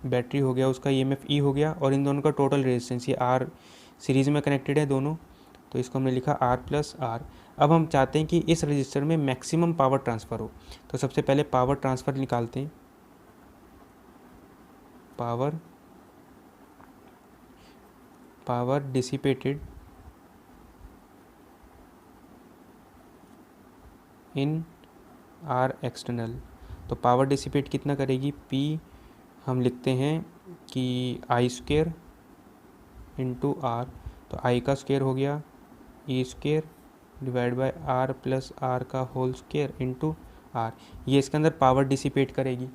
बैटरी हो गया उसका EMF E हो गया, और इन दोनों का टोटल रेजिस्टेंस, ये R सीरीज़ में कनेक्टेड है दोनों, तो इसको हमने लिखा R प्लस R। अब हम चाहते हैं कि इस रजिस्टर में मैक्सिमम पावर ट्रांसफ़र हो, तो सबसे पहले पावर ट्रांसफ़र निकालते हैं। पावर डिसिपेटेड इन R एक्सटर्नल, तो पावर डिसिपेट कितना करेगी P, हम लिखते हैं कि I स्क्वेयर इंटू R, तो I का स्क्वेयर हो गया E square divide by R plus R का होल स्क्वेयर इंटू R, ये इसके अंदर पावर डिसिपेट करेगी।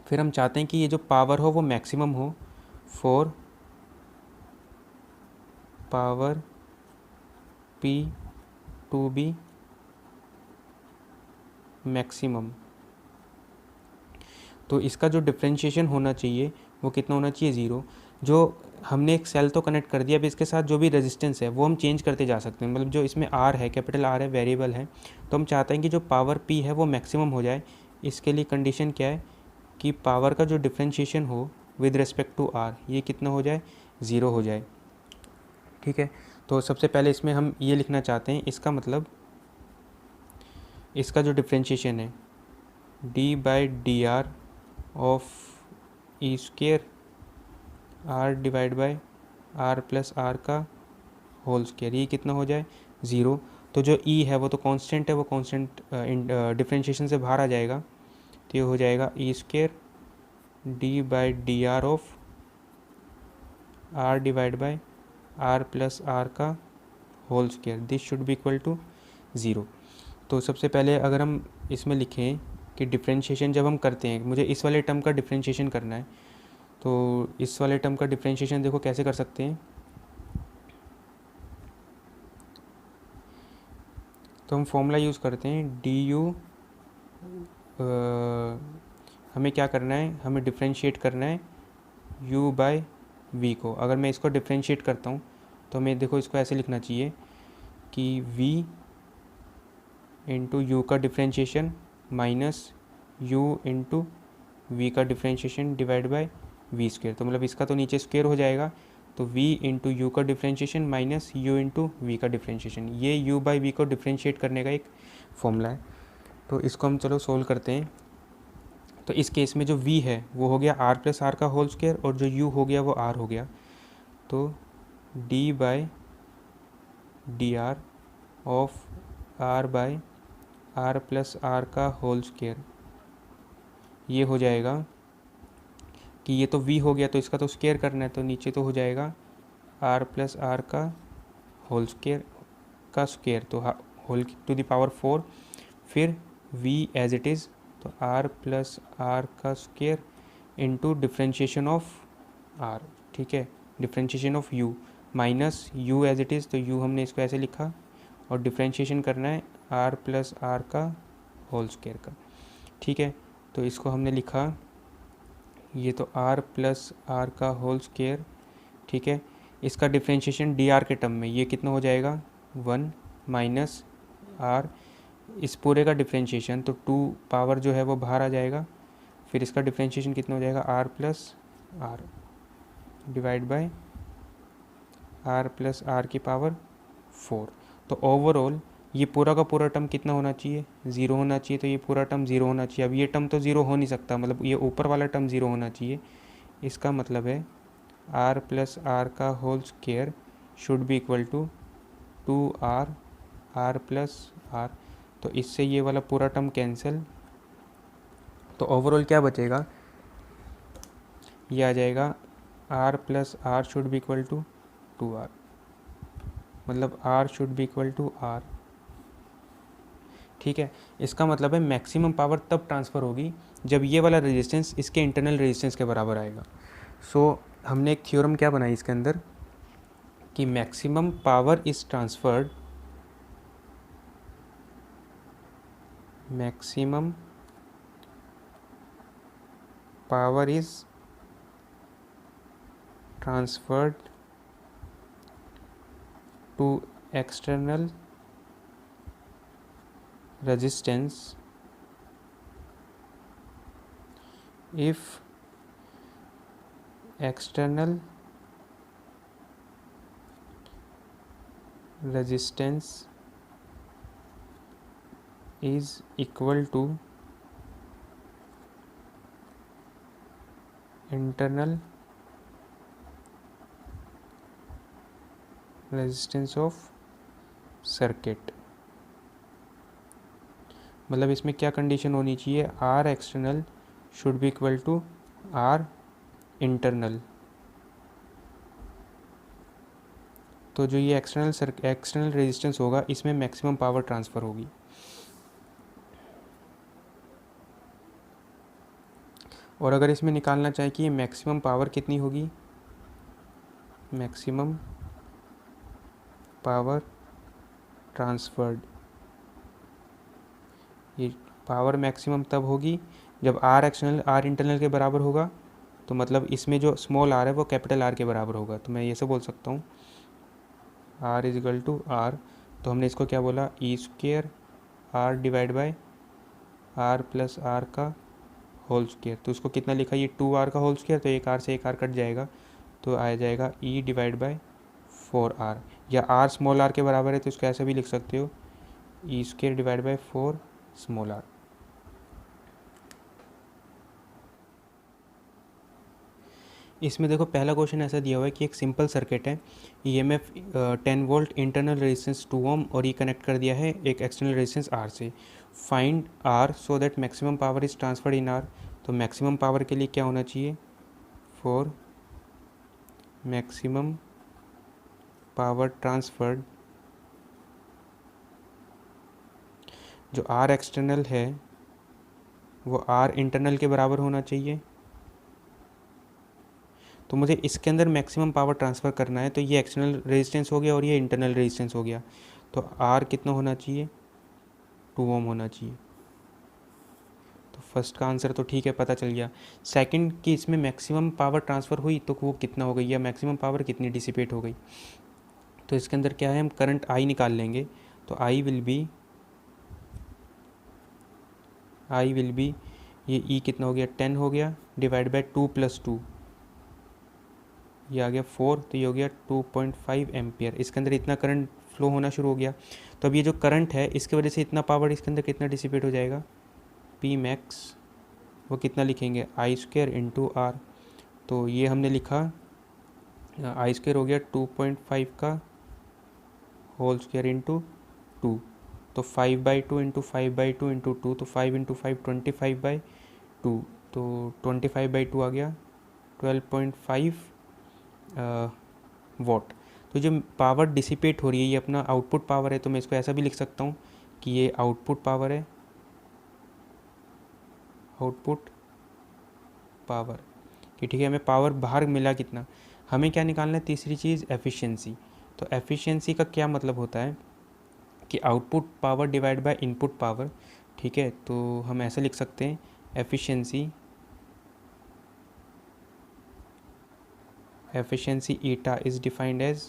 फिर हम चाहते हैं कि ये जो पावर हो वो मैक्सिमम हो, for power P to be maximum, तो इसका जो डिफ्रेंशिएशन होना चाहिए वो कितना होना चाहिए 0। जो हमने एक सेल तो कनेक्ट कर दिया, अब इसके साथ जो भी रेजिस्टेंस है वो हम चेंज करते जा सकते हैं, मतलब जो इसमें R है, कैपिटल R है, वेरिएबल है, तो हम चाहते हैं कि जो पावर P है वो मैक्सिमम हो जाए। इसके लिए कंडीशन क्या है कि पावर का जो डिफ्रेंशिएशन हो विद रिस्पेक्ट टू R ये कितना हो जाए 0 हो जाए, ठीक है। तो सबसे पहले इसमें हम ये लिखना चाहते हैं, इसका मतलब इसका जो डिफ्रेंशिएशन है D by D R of E square R divide by R plus R का होल स्क्वेयर, ये कितना हो जाए 0। तो जो ई है वो तो कांस्टेंट है, वो कांस्टेंट डिफ्रेंशिएशन से बाहर आ जाएगा, तो ये हो जाएगा E square D by D R of R divide by R plus R का whole square, this should be equal to 0। तो सबसे पहले अगर हम इसमें लिखें कि डिफ्रेंशिएशन जब हम करते हैं, मुझे इस वाले टर्म का डिफ्रेंशिएशन करना है, तो इस वाले टर्म का डिफ्रेंशिएशन देखो कैसे कर सकते हैं। तो हम फॉर्मूला यूज़ करते हैं डी यू, हमें क्या करना है, हमें डिफ्रेंशिएट करना है u बाय v को। अगर मैं इसको डिफ्रेंशिएट करता हूँ तो हमें देखो इसको ऐसे लिखना चाहिए कि v इंटू यू का differentiation minus u into V का differentiation divide by V square. तो मतलब इसका तो नीचे स्क्वेयर हो जाएगा, तो v इंटू यू का differentiation minus u into V का डिफ्रेंशिएशन, ये u बाई v को डिफ्रेंशिएट करने का एक फॉर्मूला है। तो इसको हम चलो सोल्व करते हैं। तो इस केस में जो v है वो हो गया r प्लस आर का होल स्क्वेयर, और जो u हो गया वो r हो गया। तो d by D R of r by R plus R का होल स्क्वेयर, ये हो जाएगा कि ये तो v हो गया तो इसका तो स्क्वेयर करना है, तो नीचे तो हो जाएगा r प्लस आर का होल स्क्वेयर का स्क्वेयर, तो होल टू द पावर 4, फिर v एज इट इज़, तो r प्लस आर का square into differentiation of r, ठीक है, differentiation of u minus u as it is, तो u हमने इसको ऐसे लिखा, और डिफ्रेंशिएशन करना है r प्लस आर का होल स्क्वेयर का, ठीक है। तो इसको हमने लिखा, ये तो r प्लस आर का होल स्क्वेयर, ठीक है, इसका डिफ्रेंशिएशन डी आर के टर्म में ये कितना हो जाएगा 1 माइनस आर, इस पूरे का डिफ्रेंशिएशन तो 2 पावर जो है वो बाहर आ जाएगा, फिर इसका डिफ्रेंशिएशन कितना हो जाएगा r plus R divide by R plus R की पावर 4। तो ओवरऑल ये पूरा का पूरा टर्म कितना होना चाहिए 0 होना चाहिए, तो ये पूरा टर्म 0 होना चाहिए। अब ये टर्म तो 0 हो नहीं सकता, मतलब ये ऊपर वाला टर्म 0 होना चाहिए, इसका मतलब है r प्लस आर का whole square should be equal to 2r r plus R. तो इससे ये वाला पूरा टर्म कैंसिल, तो ओवरऑल क्या बचेगा, ये आ जाएगा r plus R should be equal to 2r, मतलब r should be equal to r, ठीक है। इसका मतलब है मैक्सिमम पावर तब ट्रांसफ़र होगी जब ये वाला रेजिस्टेंस इसके इंटरनल रेजिस्टेंस के बराबर आएगा। सो हमने एक थ्योरम क्या बनाई इसके अंदर कि maximum power is transferred, maximum power is transferred to external resistance if external resistance is equal to internal resistance of circuit। मतलब इसमें क्या कंडीशन होनी चाहिए, R external should be equal to R internal. तो जो ये एक्सटर्नल रेजिस्टेंस होगा इसमें मैक्सिमम पावर ट्रांसफ़र होगी। और अगर इसमें निकालना चाहें कि ये मैक्सिमम पावर कितनी होगी, मैक्सिमम पावर ट्रांसफर्ड, ये पावर मैक्सिमम तब होगी जब आर एक्सटर्नल आर इंटरनल के बराबर होगा, तो मतलब इसमें जो स्मॉल आर है वो कैपिटल आर के बराबर होगा। तो मैं ये से बोल सकता हूँ R is equal to R, तो हमने इसको क्या बोला E square R divide by R plus R का होल स्क्वेयर। तो उसको कितना लिखा, ये 2r का होल स्क्वेयर, तो एक आर से एक आर कट जाएगा, तो आ जाएगा e डिवाइड बाय 4r। या आर स्मॉल आर के बराबर है तो इसको ऐसे भी लिख सकते हो, E square divide by 4 small R. इसमें देखो पहला क्वेश्चन ऐसा दिया हुआ है कि एक सिंपल सर्किट है, EMF 10 volt, internal resistance 2 ohm और ये कनेक्ट कर दिया है एक एक्सटर्नल रेजिस्टेंस आर से। Find R so that maximum power is transferred in R. तो मैक्सिमम पावर के लिए क्या होना चाहिए, फॉर मैक्सिमम पावर ट्रांसफर्ड, जो आर एक्सटर्नल है वो आर इंटरनल के बराबर होना चाहिए। तो मुझे इसके अंदर मैक्सिमम पावर ट्रांसफ़र करना है, तो ये एक्सटर्नल रेजिस्टेंस हो गया और ये इंटरनल रेजिस्टेंस हो गया। तो आर कितना होना चाहिए, 2 ओम होना चाहिए। तो फर्स्ट का आंसर तो ठीक है, पता चल गया। सेकंड कि इसमें मैक्सिमम पावर ट्रांसफ़र हुई तो वो कितना हो गई, या मैक्सिमम पावर कितनी डिसिपेट हो गई। तो इसके अंदर क्या है, हम करंट आई निकाल लेंगे। तो आई विल बी ये ई कितना हो गया, 10 हो गया, डिवाइड बाई 2 + 2, ये आ गया 4, तो ये हो गया 2.5 एम्पियर। इसके अंदर इतना करंट फ्लो होना शुरू हो गया। तो अब ये जो करंट है इसकी वजह से इतना पावर इसके अंदर कितना डिसिपेट हो जाएगा, पी मैक्स वो कितना लिखेंगे, आई स्क्वायर इंटू आर। तो ये हमने लिखा आई स्क्वायर हो गया 2.5 का होल स्क्वायर इंटू 2, तो 5/2 इंटू 5/2 इंटू 2, तो 5 इंटू 5 25/2, तो 25/2 आ गया 12.5 वॉट। तो जो पावर डिसिपेट हो रही है ये अपना आउटपुट पावर है। तो मैं इसको ऐसा भी लिख सकता हूँ कि ये आउटपुट पावर है, आउटपुट पावर कि ठीक है, हमें पावर बाहर मिला कितना। हमें क्या निकालना है, तीसरी चीज़ एफिशिएंसी। तो एफिशिएंसी का क्या मतलब होता है कि output power divide by input power. ठीक है, तो हम ऐसे लिख सकते हैं efficiency eta is defined as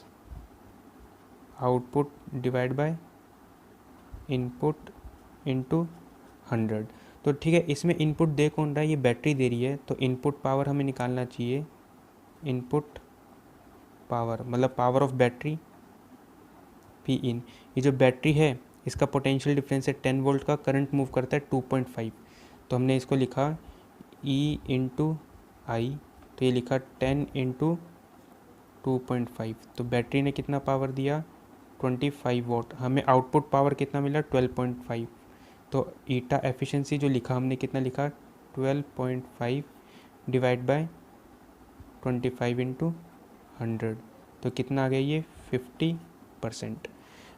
output divide by input into 100। तो ठीक है, इसमें इनपुट दे कौन रहा है, ये बैटरी दे रही है। तो इनपुट पावर हमें निकालना चाहिए, इनपुट पावर मतलब power of battery P in. ये जो बैटरी है इसका पोटेंशियल डिफरेंस है 10 वोल्ट का, करंट मूव करता है 2.5। तो हमने इसको लिखा ई इंटू आई, तो ये लिखा 10 इंटू 2.5। तो बैटरी ने कितना पावर दिया, 25 वोट। हमें आउटपुट पावर कितना मिला, 12.5। तो ईटा एफिशिएंसी जो लिखा हमने कितना लिखा, 12.5 डिवाइड बाय 25 इंटू 100। तो कितना आ गया ये 50%।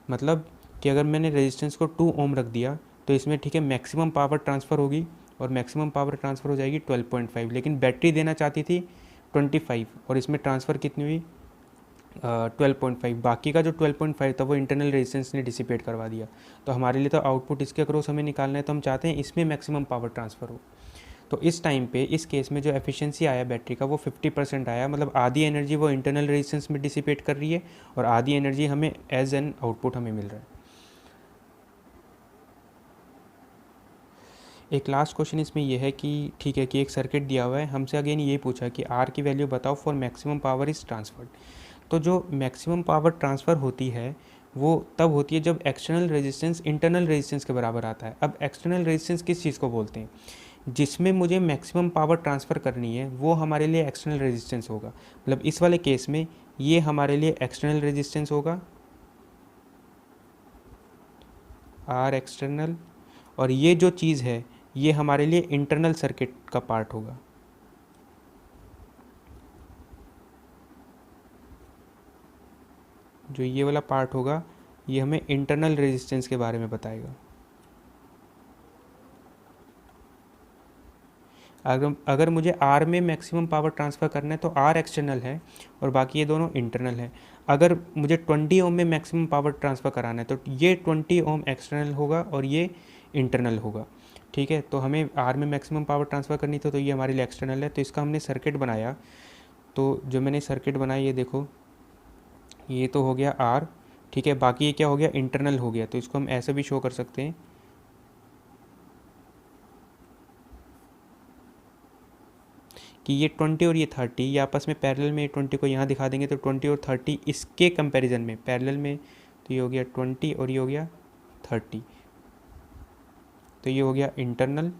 मतलब कि अगर मैंने रेजिस्टेंस को 2 ओम रख दिया तो इसमें ठीक है मैक्सिमम पावर ट्रांसफ़र होगी, और मैक्सिमम पावर ट्रांसफ़र हो जाएगी 12.5। लेकिन बैटरी देना चाहती थी 25 और इसमें ट्रांसफ़र कितनी हुई 12.5। बाकी का जो 12.5 था वो इंटरनल रेजिस्टेंस ने डिसिपेट करवा दिया। तो हमारे लिए तो आउटपुट इसके अक्रॉस हमें निकालना है, तो हम चाहते हैं इसमें मैक्सिमम पावर ट्रांसफ़र हो। तो इस टाइम पे इस केस में जो एफिशिएंसी आया बैटरी का वो 50% आया। मतलब आधी एनर्जी वो इंटरनल रेजिस्टेंस में डिसिपेट कर रही है और आधी एनर्जी हमें एज एन आउटपुट हमें मिल रहा है। एक लास्ट क्वेश्चन इसमें यह है कि ठीक है कि एक सर्किट दिया हुआ है, हमसे अगेन ये पूछा कि आर की वैल्यू बताओ for maximum power is transferred. तो जो मैक्सिमम पावर ट्रांसफ़र होती है वो तब होती है जब एक्सटर्नल रेजिस्टेंस इंटरनल रेजिस्टेंस के बराबर आता है। अब एक्सटर्नल रेजिस्टेंस किस चीज़ को बोलते हैं, जिसमें मुझे मैक्सिमम पावर ट्रांसफ़र करनी है वो हमारे लिए एक्सटर्नल रेजिस्टेंस होगा। मतलब इस वाले केस में ये हमारे लिए एक्सटर्नल रेजिस्टेंस होगा, आर एक्सटर्नल, और ये जो चीज़ है ये हमारे लिए इंटरनल सर्किट का पार्ट होगा। जो ये वाला पार्ट होगा ये हमें इंटरनल रेजिस्टेंस के बारे में बताएगा। अगर मुझे आर में मैक्सिमम पावर ट्रांसफ़र करना है तो आर एक्सटर्नल है और बाकी ये दोनों इंटरनल है। अगर मुझे 20 ओम में मैक्सिमम पावर ट्रांसफ़र कराना है तो ये 20 ओम एक्सटर्नल होगा और ये इंटरनल होगा। ठीक है, तो हमें आर में मैक्सिमम पावर ट्रांसफ़र करनी थी तो ये हमारे लिए एक्सटर्नल है। तो इसका हमने सर्किट बनाया, तो जो मैंने सर्किट बनाया ये देखो, ये तो हो गया आर। ठीक है, बाकी ये क्या हो गया, इंटरनल हो गया। तो इसको हम ऐसे भी शो कर सकते हैं, कि ये 20 और ये 30 ये आपस में पैरेलल में, 20 को यहाँ दिखा देंगे तो 20 और 30 इसके कंपैरिजन में पैरेलल में, तो ये हो गया 20 और ये हो गया 30, तो ये हो गया इंटरनल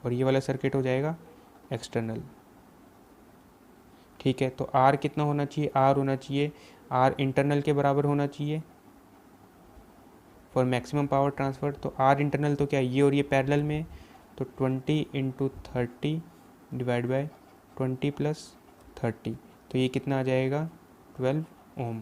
और ये वाला सर्किट हो जाएगा एक्सटर्नल। ठीक है, तो आर कितना होना चाहिए, आर होना चाहिए, आर इंटरनल के बराबर होना चाहिए फॉर मैक्सिमम पावर ट्रांसफ़र। तो आर इंटरनल तो क्या, ये और ये पैरेलल में, तो 20 × 30 डिवाइड बाय 20 + 30, तो ये कितना आ जाएगा 12 ओम।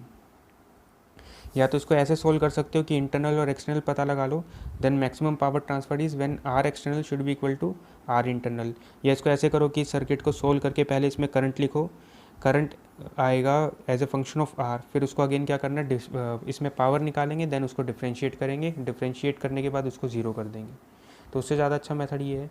या तो इसको ऐसे सोल्व कर सकते हो कि इंटरनल और एक्सटर्नल पता लगा लो, then maximum power transfer is when R external should be equal to R internal. या इसको ऐसे करो कि सर्किट को सोल्व करके पहले इसमें करंट लिखो, करंट आएगा as a function of R, फिर उसको अगेन क्या करना है, इसमें पावर निकालेंगे, देन उसको डिफ्रेंशिएट करेंगे, डिफ्रेंशिएट करने के बाद उसको ज़ीरो कर देंगे। तो उससे ज़्यादा अच्छा मेथड ये है।